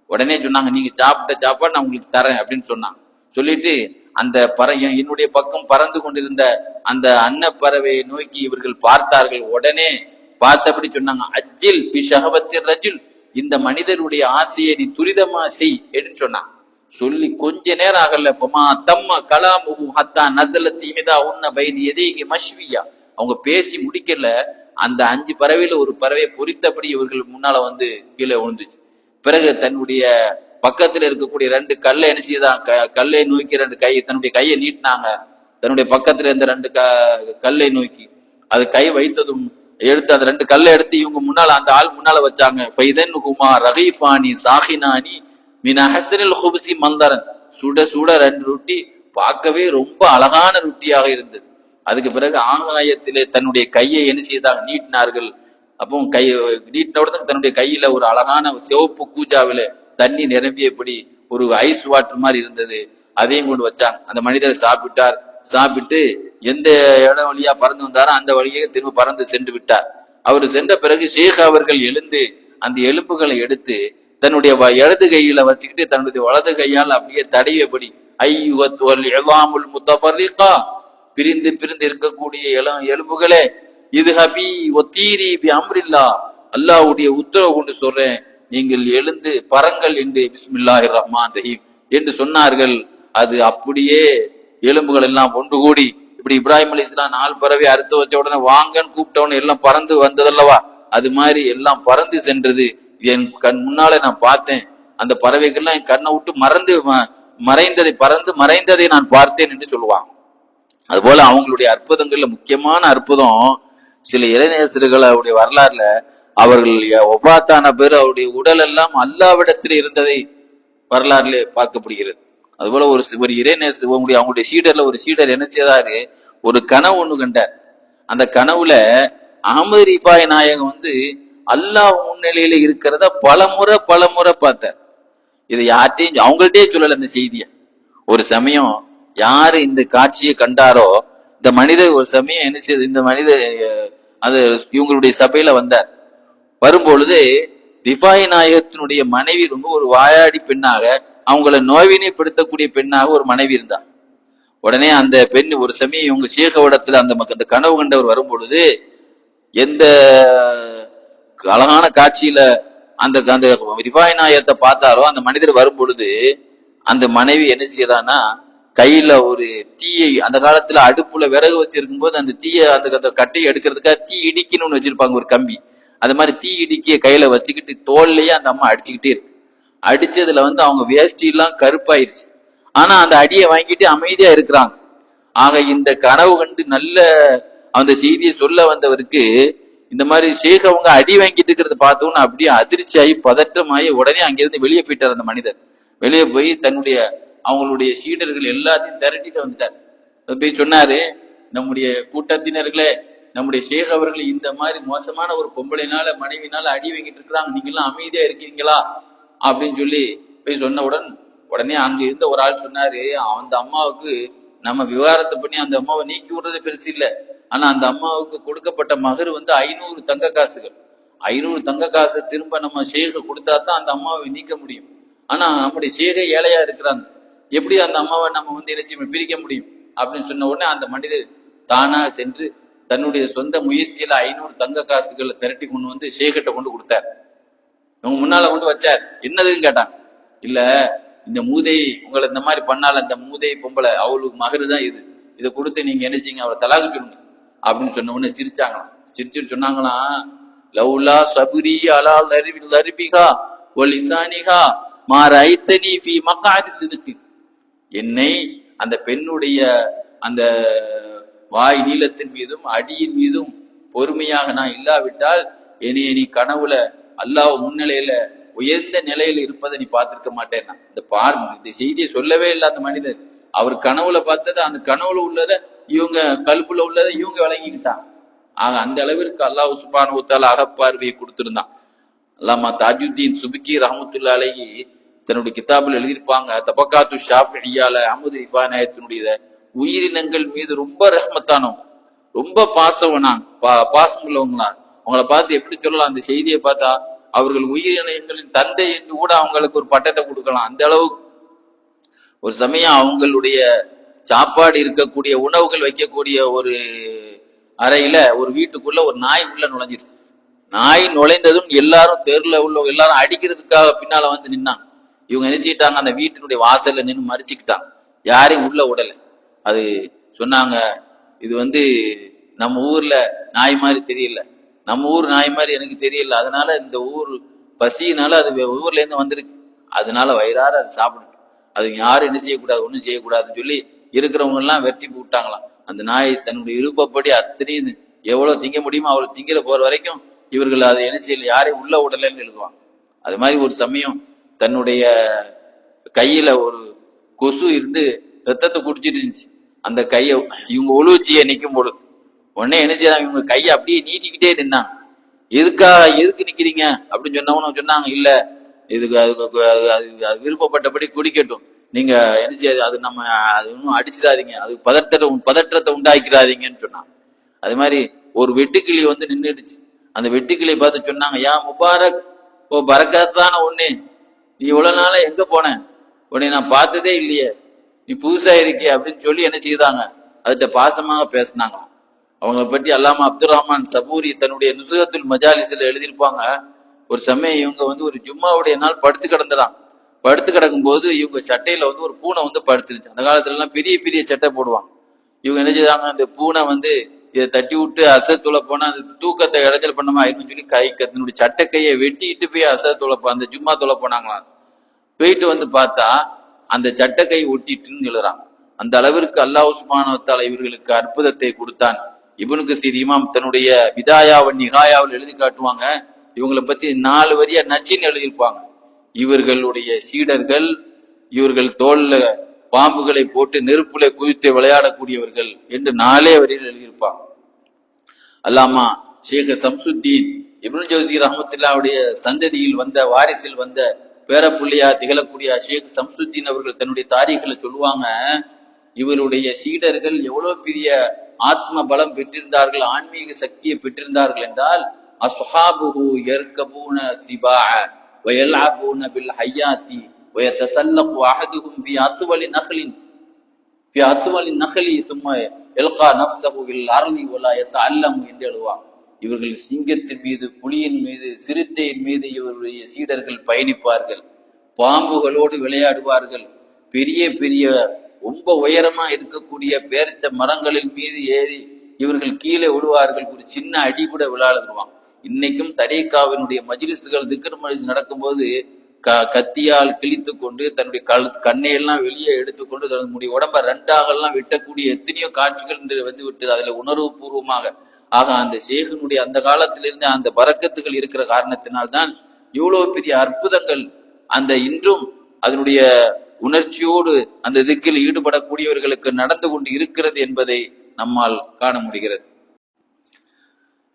உடனே சொன்னாங்க, நீங்க சாப்பிட்ட சாப்பாடு நான் உங்களுக்கு தரேன் அப்படின்னு சொன்னாங்க. சொல்லிட்டு அந்த என்னுடைய பக்கம் பறந்து கொண்டிருந்த அந்த அன்னப்பறவையை நோக்கி இவர்கள் பார்த்தார்கள். உடனே பார்த்தபடி சொன்னாங்க, அஜில் பிஷஹவத்திர் ரஜுல், இந்த மனிதருடைய ஆசையை நீ துரிதமா செய் என்று சொன்னாங்க. சொல்லி கொஞ்ச நேரம் ஆகல, தம்ம கலாமுஹு ஹத்தா நஸலத் இஹ்தா உன்ன பைனி யதைஹி மஷ்வியா, அவங்க பேசி முடிக்கல, அந்த 5 பறவையில ஒரு பறவை பொறித்தபடி இவர்கள் முன்னால வந்து கீழே விழுந்துச்சு. பிறகு தன்னுடைய பக்கத்துல இருக்கக்கூடிய 2 கல்லை என்ன செய்தான், கல்லை நோக்கி 2 தன்னுடைய கையை நீட்டினாங்க. தன்னுடைய பக்கத்துல இருந்த 2 கல்லை நோக்கி அது கை வைத்ததும் எடுத்து அந்த 2 கல்லை எடுத்து இவங்க முன்னால அந்த ஆள் முன்னால வச்சாங்க. ஃபைதன்ஹுமா ரகீஃபானி சாஹினானி மின் அஹ்ஸனில் ஹுப்ஸி மந்தரன், சுட சுட 2 ரொட்டி பார்க்கவே ரொம்ப அழகான ரொட்டியாக இருந்தது. அதுக்கு பிறகு ஆகாயத்திலே தன்னுடைய கையை என்ன செய்தாங்க, நீட்டினார்கள். அப்போ நீட்டின உடனே தன்னுடைய கையில ஒரு அழகான சிவப்பு கூஜாவில தண்ணி நிரம்பியபடி ஒரு ஐஸ் வாட்டர் மாதிரி இருந்தது. அதையும் கொண்டு வச்சாங்க. அந்த மனிதர் சாப்பிட்டார். சாப்பிட்டு எந்த இடம் வழியா பறந்து வந்தாரோ அந்த வழியே திரும்ப பறந்து சென்று விட்டார். அவர் சென்ற பிறகு ஷேக் அவர்கள் எழுந்து அந்த எலும்புகளை எடுத்து தன்னுடைய இடது கையில வச்சுக்கிட்டு தன்னுடைய வலது கையால் அப்படியே தடையபடி, ஐயுல் முத்தஃபர்ரிகா, பிரிந்து பிரிந்து இருக்கக்கூடிய எலும்புகளே, இது ஹபி ஒத்தீரி பி அம்ரில்லா, அல்லாஹ்வுடைய உத்தரவு கொண்டு சொல்றேன், நீங்கள் எழுந்து பறங்கள் என்று பிஸ்மில்லாஹிர் ரஹ்மான் ரஹீம் என்று சொன்னார்கள். அது அப்படியே எலும்புகள் எல்லாம் ஒன்று கூடி, இப்படி இப்ராஹிம் அலைஹிஸ்ஸலாம் 4 பறவை அறுத்து வச்ச உடனே வாங்கன்னு கூப்பிட்டவன எல்லாம் பறந்து வந்ததல்லவா, அது மாதிரி எல்லாம் பறந்து சென்றது. என் கண் முன்னால நான் பார்த்தேன். அந்த பறவைகள்லாம் என் கண்ணை விட்டு பறந்து மறைந்ததை நான் பார்த்தேன் என்று சொல்லுவாங்க. அதுபோல அவங்களுடைய அற்புதங்கள்ல முக்கியமான அற்புதம், சில இறைநேசர்கள் அவருடைய வரலாறுல அவர்கள் ஒபாத்தான பேர் அவருடைய உடல் எல்லாம் அல்லாவிடத்தில் இருந்ததை வரலாறுல பார்க்கப்படுகிறது. அதுபோல ஒரு இறைநேச அவங்களுடைய சீடர்ல ஒரு சீடர் என்ன செய்தாரு, ஒரு கனவு ஒண்ணு கண்டார். அந்த கனவுல அஹமது ரிஃபாய் நாயகம் வந்து அல்லாஹ் முன்னிலையில இருக்கிறத பல முறை பார்த்தார். இதை யார்ட்டையும் அவங்கள்ட்டே சொல்லல இந்த செய்திய. ஒரு சமயம் யாரு இந்த காட்சியை கண்டாரோ, இந்த மனிதர் ஒரு சமயம் என்ன செய்யுது, இந்த மனிதர் அது இவங்களுடைய சபையில வந்தார். வரும்பொழுது ரிஃபாய் நாயகத்தினுடைய மனைவி ரொம்ப ஒரு வாயாடி பெண்ணாக, அவங்கள நோவினைப்படுத்தக்கூடிய பெண்ணாக ஒரு மனைவி இருந்தார். உடனே அந்த பெண் ஒரு சமயம் இவங்க ஷேகவிடத்துல அந்த கனவு கண்டவர் வரும்பொழுது, எந்த அழகான காட்சியில அந்த அந்த ரிஃபாய் நாயகத்தை பார்த்தாரோ அந்த மனிதர் வரும் பொழுது அந்த மனைவி என்ன செய்யறான்னா, கையில ஒரு தீயை, அந்த காலத்துல அடுப்புல விறகு வச்சிருக்கும் போது அந்த தீயை அந்த கட்டையை எடுக்கிறதுக்காக தீ இடிக்கணும்னு வச்சிருப்பாங்க ஒரு கம்பி. அது மாதிரி தீ இடிக்கிய கையில வச்சுக்கிட்டு தோல்லையே அந்த அம்மா அடிச்சுக்கிட்டே இருக்கு. அடிச்சதுல வந்து அவங்க வேஷ்டி எல்லாம் கருப்பாயிருச்சு. ஆனா அந்த அடியை வாங்கிட்டு அமைதியா இருக்கிறாங்க. ஆக இந்த கனவு கண்டு நல்ல அந்த செய்தியை சொல்ல வந்தவருக்கு இந்த மாதிரி ஷேக் அவங்க அடி வாங்கிட்டு இருக்கிறத பார்த்தோன்னு அப்படியே அதிர்ச்சியாகி பதற்றமாயி உடனே அங்கிருந்து வெளியே போயிட்டார். அந்த மனிதர் வெளியே போய் அவங்களுடைய சீடர்கள் எல்லாத்தையும் திரட்டிட்டு வந்துட்டார். போய் சொன்னாரு, நம்முடைய கூட்டத்தினர்களே, நம்முடைய ஷேக் அவர்கள் இந்த மாதிரி மோசமான ஒரு பொம்பளைனால மனைவினால அடி வாங்கிட்டு இருக்கிறாங்க, நீங்க எல்லாம் அமைதியா இருக்கீங்களா அப்படின்னு சொல்லி போய் சொன்னவுடன் உடனே அங்க இருந்த ஒரு ஆள் சொன்னாரு, அந்த அம்மாவுக்கு நம்ம விவகாரத்தை பண்ணி அந்த அம்மாவை நீக்கி விடுறது பெருசு இல்லை, ஆனா அந்த அம்மாவுக்கு கொடுக்கப்பட்ட மகர் வந்து 500 தங்க காசுகள். 500 தங்க காசு திரும்ப நம்ம ஷேக கொடுத்தா தான் அந்த அம்மாவை நீக்க முடியும். ஆனா நம்முடைய ஷேக ஏழையா இருக்கிறாங்க, எப்படி அந்த அம்மாவை நம்ம வந்து இணைச்சி பிரிக்க முடியும் அப்படின்னு சொன்ன உடனே அந்த மனிதர் தானா சென்று தன்னுடைய சொந்த முயற்சியில 500 தங்க காசுகளை திரட்டி கொண்டு வந்து ஷேகிட்ட கொண்டு கொடுத்தார். இவங்க முன்னால கொண்டு வச்சார். என்னதுன்னு கேட்டாங்க. இல்ல, இந்த மூதை உங்களை இந்த மாதிரி பண்ணால இந்த மூதை பொம்பளை அவளுக்கு மகரு தான் இது, இதை கொடுத்து நீங்க என்ன செய்யுங்க, அவளை தலாக்கு சொல்லுங்க அப்படின்னு சொன்ன உடனே சிரிச்சாங்களாம். சிரிச்சுட்டு சொன்னாங்களாம், லவ்லா சபுரி அலா லரிபிகா ஒலிசானிகா மாரைத்தனி ஃபி மகாதி சிதுக்கு. என்னை அந்த பெண்ணுடைய அந்த வாய் நீளத்தின் மீதும் அடியின் மீதும் பொறுமையாக நான் இல்லாவிட்டால் என்னைய நீ கனவுல அல்லாஹ் முன்னிலையில உயர்ந்த நிலையில இருப்பதை நீ பார்த்திருக்க மாட்டேன்னா. இந்த செய்தியை சொல்லவே இல்லை அந்த மனிதர். அவர் கனவுல பார்த்ததை, அந்த கனவுல உள்ளதை இவங்க கல்புல உள்ளதை இவங்க விளங்கிக்கிட்டாங்க. ஆக அந்த அளவிற்கு அல்லாஹ் சுப்ஹானஹு வ தஆலா அகப்பார்வையை கொடுத்திருந்தான். அல்லாமா தாஜுத்தீன் சுபுக்கி ரஹ்மத்துல்லாஹி அலைஹி தன்னுடைய கிதாபில் எழுதியிருப்பாங்க, தபக்காத்து ஷாஃபிஇய்யால அஹ்மது ரிஃபானயத்தினுடைய உயிரினங்கள் மீது ரொம்ப ரஹ்மத்தானவங்க, ரொம்ப பாசம் உள்ளவங்களா. அவங்கள பார்த்து எப்படி சொல்லலாம், அந்த செய்தியை பார்த்தா அவர்கள் உயிரினங்களின் தந்தை என்று கூட அவங்களுக்கு ஒரு பட்டத்தை கொடுக்கலாம். அந்த அளவுக்கு ஒரு சமயம் அவங்களுடைய சாப்பாடு இருக்கக்கூடிய உணவுகள் வைக்கக்கூடிய ஒரு அறையில ஒரு வீட்டுக்குள்ள ஒரு நாய் உள்ள நுழைஞ்சிருச்சு. நாய் நுழைந்ததும் எல்லாரும் தெருல உள்ள எல்லாரும் அடிக்கிறதுக்காக பின்னால வந்து நின்னாங்க. இவங்க நினைச்சுக்கிட்டாங்க அந்த வீட்டினுடைய வாசல்ல நின்று மறிச்சுக்கிட்டாங்க, யாரையும் உள்ள விடல. அது சொன்னாங்க, இது நம்ம ஊர்ல நாய் மாதிரி தெரியல, நம்ம ஊர் நாய் மாதிரி எனக்கு தெரியல, அதனால இந்த ஊர் பசியினால அது ஊர்ல இருந்து வந்திருக்கு, அதனால வயிறார அது சாப்பிடும், அது யாரும் என்ன செய்யக்கூடாது, ஒண்ணும் செய்யக்கூடாதுன்னு சொல்லி இருக்கிறவங்க எல்லாம் வெட்டி விட்டாங்களாம். அந்த நாய் தன்னுடைய விருப்பப்படி அத்தனையும் எவ்வளவு திங்க முடியுமோ அவ்வளவு திங்கிற போற வரைக்கும் இவர்கள் அதை என்ன செய்யல, யாரையும் உள்ள விடலன்னு எழுதுவாங்க. அது மாதிரி ஒரு சமயம் தன்னுடைய கையில ஒரு கொசு இருந்து ரத்தத்தை குடிச்சிட்டு இருந்துச்சு. அந்த கையை இவங்க ஒழுச்சிய நிற்கும் பொழுது உடனே என்ன செய்தாங்க, இவங்க கையை அப்படியே நீட்டிக்கிட்டே நின்னாங்க. எதுக்கு நிக்கிறீங்க அப்படின்னு சொன்னவங்க சொன்னாங்க, இல்ல இதுக்கு அது விருப்பப்பட்டபடி குடிக்கட்டும், நீங்க என்ன செய்யாது, அது நம்ம அது ஒன்றும் அடிச்சிடாதீங்க, அது பதற்றத்தை உண்டாக்கிறாதீங்கன்னு சொன்னாங்க. அது மாதிரி ஒரு வெட்டுக்கிளி நின்றுடுச்சு. அந்த வெட்டுக்கிளியை பார்த்து சொன்னாங்க, யா முபாரக், ஓ பரக்கத்தான ஒண்ணு, நீ இவ்வளவு நாள எங்க போன, உன்னை நான் பார்த்ததே இல்லையே, நீ புதுசா இருக்கே அப்படின்னு சொல்லி என்ன செய்தாங்க, அதுகிட்ட பாசமாக பேசினாங்களாம். அவங்களை பற்றி அல்லாமா அப்துல் ரஹ்மான் சபூரி தன்னுடைய நுசுரத்துல் மஜாலிஸ்ல எழுதியிருப்பாங்க. ஒரு சமயம் இவங்க ஒரு ஜும்மாவுடைய நாள் படுத்து கிடந்தலாம். படுத்து கிடக்கும் போது இவங்க சட்டையில ஒரு பூனை படுத்துருச்சு. அந்த காலத்துல எல்லாம் பெரிய பெரிய சட்டை போடுவாங்க. இவங்க என்ன செய்தாங்க, அந்த பூனை இதை தட்டி விட்டு அசத்துள்ள போனா அந்த தூக்கத்தை இடைச்சல் பண்ணமா ஆயிருன்னு சொல்லி தன்னுடைய சட்டை கையை வெட்டிட்டு போய் அசத்துள்ள அந்த ஜும்மா தொலை போனாங்களாம். போயிட்டு பார்த்தா அந்த சட்டை கை ஒட்டிட்டுன்னு எழுறாங்க. அந்த அளவிற்கு அல்லாஹ் சுப்ஹானஹு வ தஆலா இவர்களுக்கு அற்புதத்தை கொடுத்தான். இப்னு கஸீர் இமாம் தன்னுடைய பிதாயா வ நிஹாயாவில் எழுதி காட்டுவாங்க. இவங்களை பத்தி 4 வரியா நச்சின்னு எழுதியிருப்பாங்க. இவர்களுடைய சீடர்கள், இவர்கள் தோல்ல பாம்புகளை போட்டு நெருப்புல குதித்து விளையாடக்கூடியவர்கள் என்று 4 வரியில் எழுதியிருப்பாங்க. அல்லாமா ஷேக் சம்சுத்தீன் இப்னு ஜௌசி ரஹ்மத்துல்லாஹுடைய சந்ததியில் வந்த வாரிசில் வந்த பேரப்புள்ளியா திகழக்கூடிய ஷேக் சம்சுத்தீன் அவர்கள் தன்னுடைய தாரீகளை சொல்லுவாங்க, இவருடைய சீடர்கள் எவ்வளவு பெரிய ஆத்ம பலம் பெற்றிருந்தார்கள், ஆன்மீக சக்தியை பெற்றிருந்தார்கள் என்றால், அஸ்ஹாபுஹு யர்கபூன சிபாஅ வ யல்அபூன பில் ஹய்யாத்தி வ யதஸல்லகு அஹதுஹும் ஃபி அத்வலி நஹ்லி ثم யல்கா நஃப்ஸஹு பில் அர்லி வ லா யதஅல்லமு என்று எழுதுவார். இவர்கள் சிங்கத்தின் மீது, புலியின் மீது, சிறுத்தையின் மீது இவருடைய சீடர்கள் பயணிப்பார்கள், பாம்புகளோடு விளையாடுவார்கள், பெரிய பெரிய ரொம்ப உயரமா இருக்கக்கூடிய பேரிச்ச மரங்களின் மீது ஏறி இவர்கள் கீழே விழுவார்கள், ஒரு சின்ன அடி கூட விளையாடுவாங்க. இன்னைக்கும் தரீகாவினுடைய மஜ்லிஸ்கள் திக்ர் மஜ்லிஸ் நடக்கும்போது கத்தியால் கிழித்து கொண்டு தன்னுடைய கண்ணையெல்லாம் வெளியே எடுத்துக்கொண்டு தன்னுடைய உடம்ப 2ஆக வெட்டக்கூடிய எத்தனையோ காட்சிகள் விட்டது அதுல உணர்வு பூர்வமாக. ஆக அந்த ஷேഖனுடைய அந்த காலத்திலிருந்து அந்த பரக்கத்துகள் இருக்கிற காரணத்தினால்தான் இவ்வளவு பெரிய அற்புதங்கள் அந்த இன்றும் அதனுடைய உணர்ச்சியோடு அந்த திக்கில் ஈடுபடக்கூடியவர்களுக்கு நடந்து கொண்டு இருக்கிறது என்பதை நம்மால் காண முடிகிறது.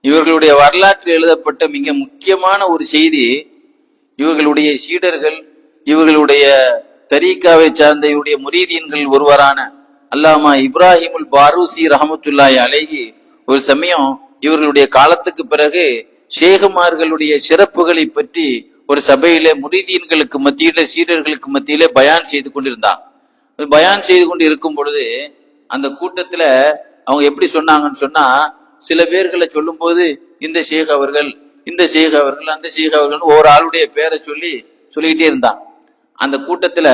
இவர்களுடைய வரலாற்றில் எழுதப்பட்ட மிக முக்கியமான ஒரு செய்தி, இவர்களுடைய சீடர்கள், இவர்களுடைய தரீகாவை சார்ந்த இவருடைய முரீதீன்கள் ஒருவரான அல்லாமா இப்ராஹிமுல் பாரூசி ரஹமத்துல்லாஹி அலைஹி ஒரு சமயம் இவர்களுடைய காலத்துக்கு பிறகு ஷேகுமார்களுடைய சிறப்புகளை பற்றி ஒரு சபையிலே முரீதீன்களுக்கு மத்தியில, சீடர்களுக்கு மத்தியிலே பயான் செய்து கொண்டிருந்தாங்க. பயான் செய்து கொண்டு இருக்கும் பொழுது அந்த கூட்டத்துல அவங்க எப்படி சொன்னாங்கன்னு சொன்னா, சில பேர்களை சொல்லும் போது இந்த ஷேக் அவர்கள் இந்த ஷேக் அவர்கள் அந்த ஷேக் அவர்கள் ஒரு ஆளுடைய பேரை சொல்லிக்கிட்டே இருந்தான். அந்த கூட்டத்துல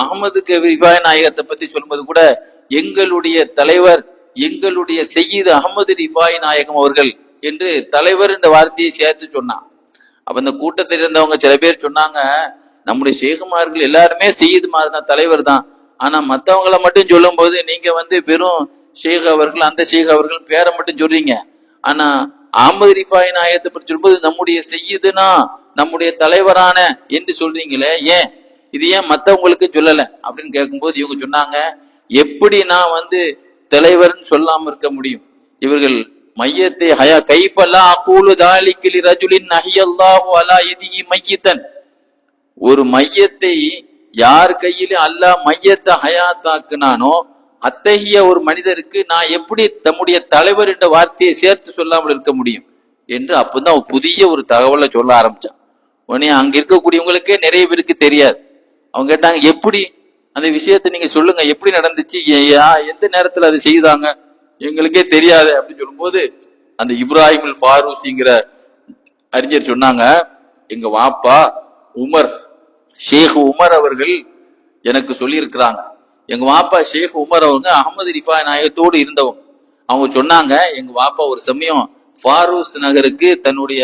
அகமது ரிஃபாய் நாயகத்தை பத்தி சொல்லும்போது கூட எங்களுடைய தலைவர், எங்களுடைய செய்யீது அகமது ரிஃபாய் நாயகம் அவர்கள் என்று தலைவர் என்ற வார்த்தையை சேர்த்து சொன்னான். அப்ப இந்த கூட்டத்தில் இருந்தவங்க சில பேர் சொன்னாங்க, நம்முடைய ஷேகுமார்கள் எல்லாருமே செய்யுதுமார் தான், தலைவர் தான். ஆனா மத்தவங்களை மட்டும் சொல்லும் போது நீங்க வெறும் ஷேக் அவர்கள் அந்த ஷேக் அவர்கள் பேரை மட்டும் சொல்றீங்க. ஆனா அகமது ரிஃபாய் நாயகத்தை பற்றி சொல்லும்போது நம்முடைய செய்யுதுனா நம்முடைய தலைவரான என்று சொல்றீங்களே, ஏன் இது ஏன் மத்தவங்களுக்கு சொல்லல அப்படின்னு கேட்கும்போது இவங்க சொன்னாங்க, எப்படி நான் தலைவர்னு சொல்லாம இருக்க முடியும்? இவர்கள் மையத்தை ஹயா கைஃபலா அகூலு தாலிக லிரஜுலின் நஹியல்லாஹு அலா யதிஹி மையத்தன். ஒரு மையத்தை யார் கையில அல்லாஹ் மையத்தை ஹயாத்தாக்குனானோ அத்தகைய ஒரு மனிதருக்கு நான் எப்படி தம்முடைய தலைவர் என்ற வார்த்தையை சேர்த்து சொல்லாமல் இருக்க முடியும் என்று அப்பதான் புதிய ஒரு தகவலை சொல்ல ஆரம்பிச்சான். உடனே அங்க இருக்கக்கூடியவங்களுக்கே நிறைய பேருக்கு தெரியாது. அவங்க கேட்டாங்க, எப்படி அந்த விஷயத்தை நீங்க சொல்லுங்க, எப்படி நடந்துச்சு, எந்த நேரத்துல அதை செய்தாங்க, எங்களுக்கே தெரியாது அப்படின்னு சொல்லும்போது அந்த இப்ராஹிம் அல் ஃபாரூசிங்கிற அறிஞர் சொன்னாங்க, எங்க வாப்பா உமர், ஷேக் உமர் அவர்கள் எனக்கு சொல்லி இருக்கிறாங்க. எங்க வாப்பா ஷேக் உமர் அவங்க அகமது ரிஃபாய் நாயகத்தோடு இருந்தவங்க. அவங்க சொன்னாங்க, எங்க வாப்பா ஒரு சமயம் ஃபாரூஸ் நகருக்கு தன்னுடைய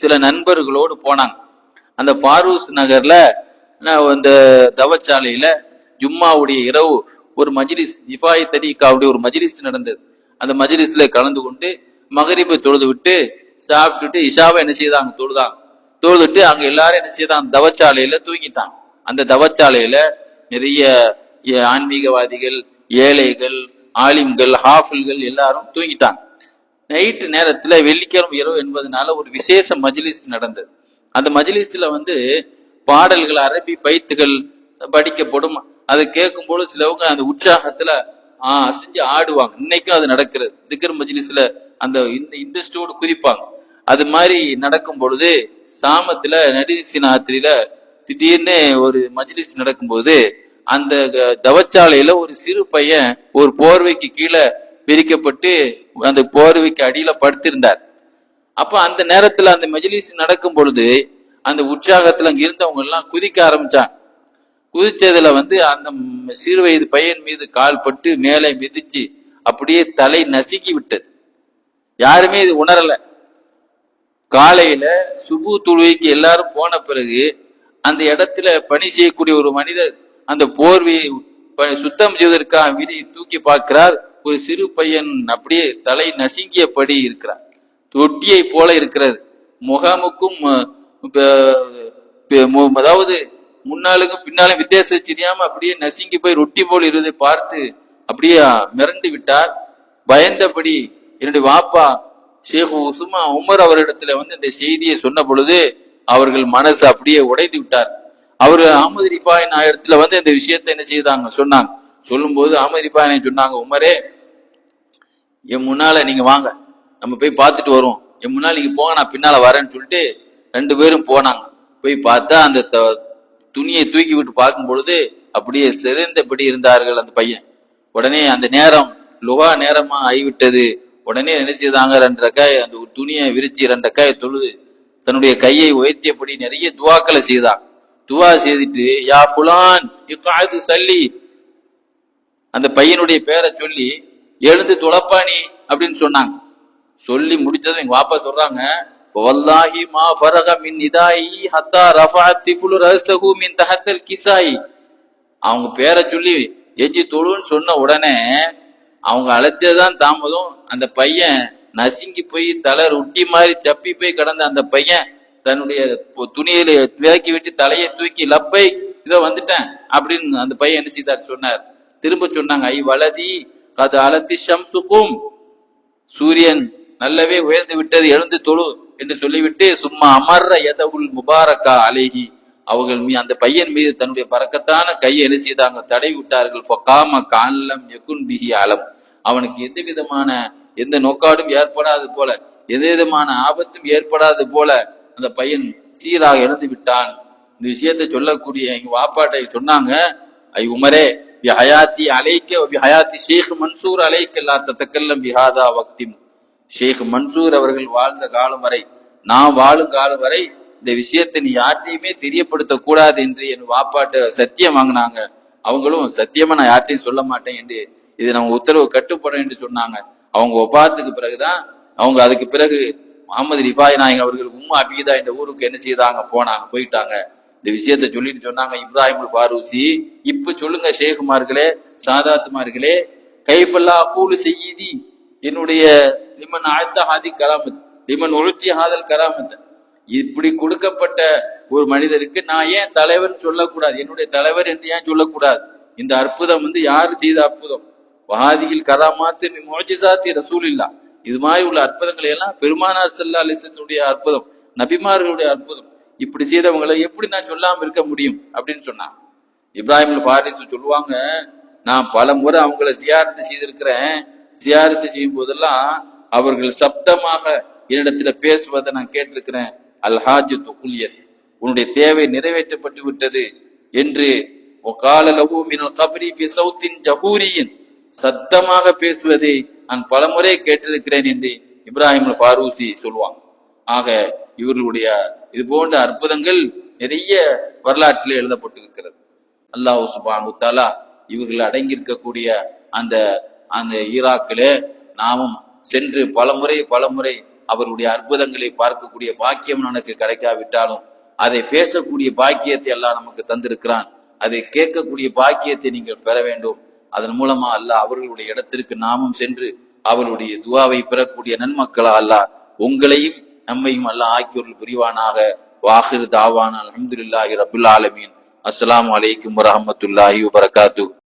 சில நண்பர்களோடு போனாங்க. அந்த ஃபாரூஸ் நகர்ல அந்த தவச்சாலையில ஜும்மாவுடைய இரவு ஒரு மஜ்லிஸ், இஃபாய் தரீகாவுடைய ஒரு மஜ்லிஸ் நடந்தது. அந்த மஜ்லிஸ்ல கலந்து கொண்டு மகரிபை தொழுது விட்டு சாப்பிட்டுட்டு இஷாவை என்ன செய்தாங்க, தொழுதுட்டு அங்க எல்லாரும் என்ன செய்தாங்க, தவச்சாலையில தூங்கிட்டாங்க. அந்த தவச்சாலையில நிறைய ஆன்மீகவாதிகள், ஏழைகள், ஆலிம்கள், ஹாஃபில்கள் எல்லாரும் தூங்கிட்டாங்க. நைட்டு நேரத்துல வெள்ளிக்கிழமை இரவு என்பதனால ஒரு விசேஷ மஜ்லிஸ் நடந்தது. அந்த மஜ்லிஸ்ல பாடல்கள், அரபி பைத்துகள் படிக்கப்படும். அதை கேட்கும் போது சிலவங்க அந்த உற்சாகத்துல அசைஞ்சு ஆடுவாங்க. இன்னைக்கும் அது நடக்கிறது. திக்ர் மஜ்லிஸ்ல அந்த இன்ட்ரெஸ்டோடு குதிப்பாங்க. அது மாதிரி நடக்கும் பொழுது சாமத்துல நடிசினாத்திரியில திடீர்னு ஒரு மஜ்லிஸ் நடக்கும்போது அந்த தவச்சாலையில ஒரு சிறு பையன் ஒரு போர்வைக்கு கீழே விரிக்கப்பட்டு அந்த போர்வைக்கு அடியில படுத்திருந்தார். அப்ப அந்த நேரத்துல அந்த மஜ்லிஸ் நடக்கும் பொழுது அந்த உற்சாகத்துல அங்க இருந்தவங்க எல்லாம் குதிக்க ஆரம்பிச்சாங்க. குதிச்சதுல அந்த சிறு வயது பையன் மீது கால் பட்டு மேலே மிதிச்சு அப்படியே தலை நசுக்கி விட்டது. யாருமே இது உணரல. காலையில சுபு தொழுகைக்கு எல்லாரும் போன பிறகு அந்த இடத்துல பணி செய்யக்கூடிய ஒரு மனிதர் அந்த போர்வையை சுத்தம் செய்வதற்காக விரி தூக்கி பார்க்கிறார். ஒரு சிறு பையன் அப்படியே தலை நசுங்கியபடி இருக்கிறார். தொட்டியை போல இருக்கிறது. முகாமுக்கும் அதாவது முன்னாளுக்கும் பின்னாலும் வித்தியாசம் தெரியாம அப்படியே நசுங்கி போய் ரொட்டி போல் இருந்ததை பார்த்து அப்படியே மிரண்டு விட்டார். பயந்தபடி என்னுடைய வாப்பா ஷேக் உஸ்மா உமர் அவரிடத்துல இந்த செய்தியை சொன்ன பொழுது அவர்கள் மனசு அப்படியே உடைந்து விட்டார். அவரு அகமது ரிஃபாய் நாயகத்துல இந்த விஷயத்தை என்ன செய்தாங்க சொன்னாங்க. சொல்லும் போது அகமது ரிஃபாய் சொன்னாங்க, உமரே என் முன்னால நீங்க வாங்க, நம்ம போய் பார்த்துட்டு வருவோம், என் முன்னால நீங்க போங்க, நான் பின்னால வரேன்னு சொல்லிட்டு 2 பேரும் போனாங்க. போய் பார்த்தா அந்த துணியை தூக்கி விட்டு பார்க்கும் பொழுது அப்படியே சிதைந்தபடி இருந்தார்கள் அந்த பையன். உடனே அந்த நேரம் லுகா நேரமா ஆகிவிட்டது. உடனே என்ன செய்தாங்க, 2 ரக்காய் அந்த துணியை விரிச்சு 2 ரக்காய் தொழுது தன்னுடைய கையை உயர்த்தியபடி நிறைய துவாக்களை செய்தாங்க. துவா செய்துட்டு யா ஃபுலான் இக்அது சல்லி, அந்த பையனுடைய பேரை சொல்லி எழுந்து துளப்பானி அப்படின்னு சொன்னாங்க. சொல்லி முடிச்சதும் எங்க வாப்பா சொல்றாங்க, வல்லாஹி மா ஃபரக மின் நிதாயி ஹத்தா ரஃபஅத் திஃபுலு ரஸஹு மின் தஹத்தல் கிசாயி. அவங்க பேரை சொல்லி எஜி தொழுன்னு சொன்ன உடனே அவங்க அழைச்சதுதான் தாமதம். அந்த பையன் நசுங்கி போய் தலை ரொட்டி மாதிரி சப்பி போய் கிடந்த அந்த பையன் தன்னுடைய துணியில விலக்கி விட்டு தலையை தூக்கி லப்பை இதோ வந்துட்டேன் அப்படின்னு அந்த பையன் என்ன செய்தார் சொன்னார். திரும்ப சொன்னாங்க, ஐ வலதி கது அலத்தி ஷம்சுக்கும், சூரியன் நல்லவே உயர்ந்து விட்டது, எழுந்து தொழு என்று சொல்லிவிட்டு சும்மா அமர்ற எதவுல் முபாரக்கா அலேஹி, அவர்கள் அந்த பையன் மீது தன்னுடைய பறக்கத்தான கையை என்ன செய்தாங்க, தடை விட்டார்கள். ஃபகாம காலம் யகுன் பிஹி அலம், அவனுக்கு எந்த விதமான எந்த நோக்காடும் ஏற்படாது போல, எந்த விதமான ஆபத்தும் ஏற்படாது போல அந்த பையன் சீராக எழுந்து விட்டான். இந்த விஷயத்தை சொல்லக்கூடிய எங்க வாப்பாட்டை சொன்னாங்க, ஐ உமரே ஹயாத்தி அலைக்க ஹயாத்தி ஷேக் மன்சூர் அலைக்கல்லா தத்தக்கல்லம் பிஹாதா வக்திம். ஷேக் மன்சூர் அவர்கள் வாழ்ந்த காலம் வரை நான் வாழும் காலம் வரை இந்த விஷயத்தை நீ யார்ட்டையுமே தெரியப்படுத்த கூடாது என்று என் வாப்பாட்ட சத்தியம் வாங்கினாங்க. அவங்களும் சத்தியமா நான் யார்ட்டையும் சொல்ல மாட்டேன் என்று இது நம்ம உத்தரவு கட்டுப்படும் என்று சொன்னாங்க. அவங்க ஒப்பாத்துக்கு பிறகுதான் அவங்க அதுக்கு பிறகு முகமது ரிஃபாய் நாயகம் அவர்கள் உம்மா அபீதா இந்த ஊருக்கு என்ன செய்தாங்க, போயிட்டாங்க. இந்த விஷயத்த சொல்லிட்டு சொன்னாங்க, இப்ராஹிம் ஃபாரூசி இப்ப சொல்லுங்க ஷேகுமார்களே, சாதாத்துமார்களே, கைஃபல்லா கூலு செய்தி என்னுடைய லிமன் ஆழ்த்த ஹாதி கராமத் லிமன் ஒழுத்திய ஹாதல் கராமத், இப்படி கொடுக்கப்பட்ட ஒரு மனிதருக்கு நான் ஏன் தலைவர் சொல்லக்கூடாது, என்னுடைய தலைவர் என்று ஏன் சொல்லக்கூடாது? இந்த அற்புதம் யாரு செய்த அற்புதம்? வஹாதியில் கராமாத்து முஜிசாத்தி ரசூலில்லா, இது மாதிரி உள்ள அற்புதங்களை எல்லாம் பெருமானார் ஸல்லல்லாஹு அலைஹி வஸல்லம் அற்புதம், நபிமார்களுடைய அற்புதம். இப்படி செய்தவங்களை எப்படி நான் சொல்லாம இருக்க முடியும் அப்படின்னு சொன்னாங்க. இப்ராஹிம் ஃபாரிஸ் சொல்லுவாங்க, நான் பல முறை அவங்கள சியாரத்து செய்திருக்கிறேன். சியாரத்து செய்யும் போதெல்லாம் அவர்கள் சப்தமாக என்னிடத்துல பேசுவதை நான் கேட்டிருக்கிறேன். அல்ஹாஜு துகுலியத், உன்னுடைய தேவை நிறைவேற்றப்பட்டு விட்டது என்று சத்தமாக பேசுவதை நான் பலமுறை கேட்டிருக்கிறேன் என்று இப்ராஹிம் ஃபாரூசி சொல்லுவாங்க. ஆக இவர்களுடைய இது போன்ற அற்புதங்கள் நிறைய வரலாற்றில் எழுதப்பட்டிருக்கிறது. அல்லாஹ் சுப்ஹானஹு வ தஆலா இவர்கள் அடங்கியிருக்கக்கூடிய அந்த அந்த ஈராக்கிலே நாமும் சென்று பலமுறை அவருடைய அற்புதங்களை பார்க்கக்கூடிய பாக்கியம் நமக்கு கிடைக்காவிட்டாலும் அதை பேசக்கூடிய பாக்கியத்தை அல்லாஹ் நமக்கு தந்திருக்கிறான். அதை கேட்கக்கூடிய பாக்கியத்தை நீங்கள் பெற வேண்டும். அதன் மூலமா அல்லாஹ் அவர்களுடைய இடத்திற்கு நாமும் சென்று அவருடைய துஆவை பெறக்கூடிய நன்மக்களா அல்லாஹ் உங்களையும் நம்மையும் அல்லாஹ் ஆக்கியோர்கள் புரிவானாக. வாஹிர் தாவானா அல்ஹம்துலில்லாஹி ரப்பில் ஆலமீன். அஸ்ஸலாமு அலைக்கும் வரஹ்மத்துல்லாஹி வபரகாத்துஹு.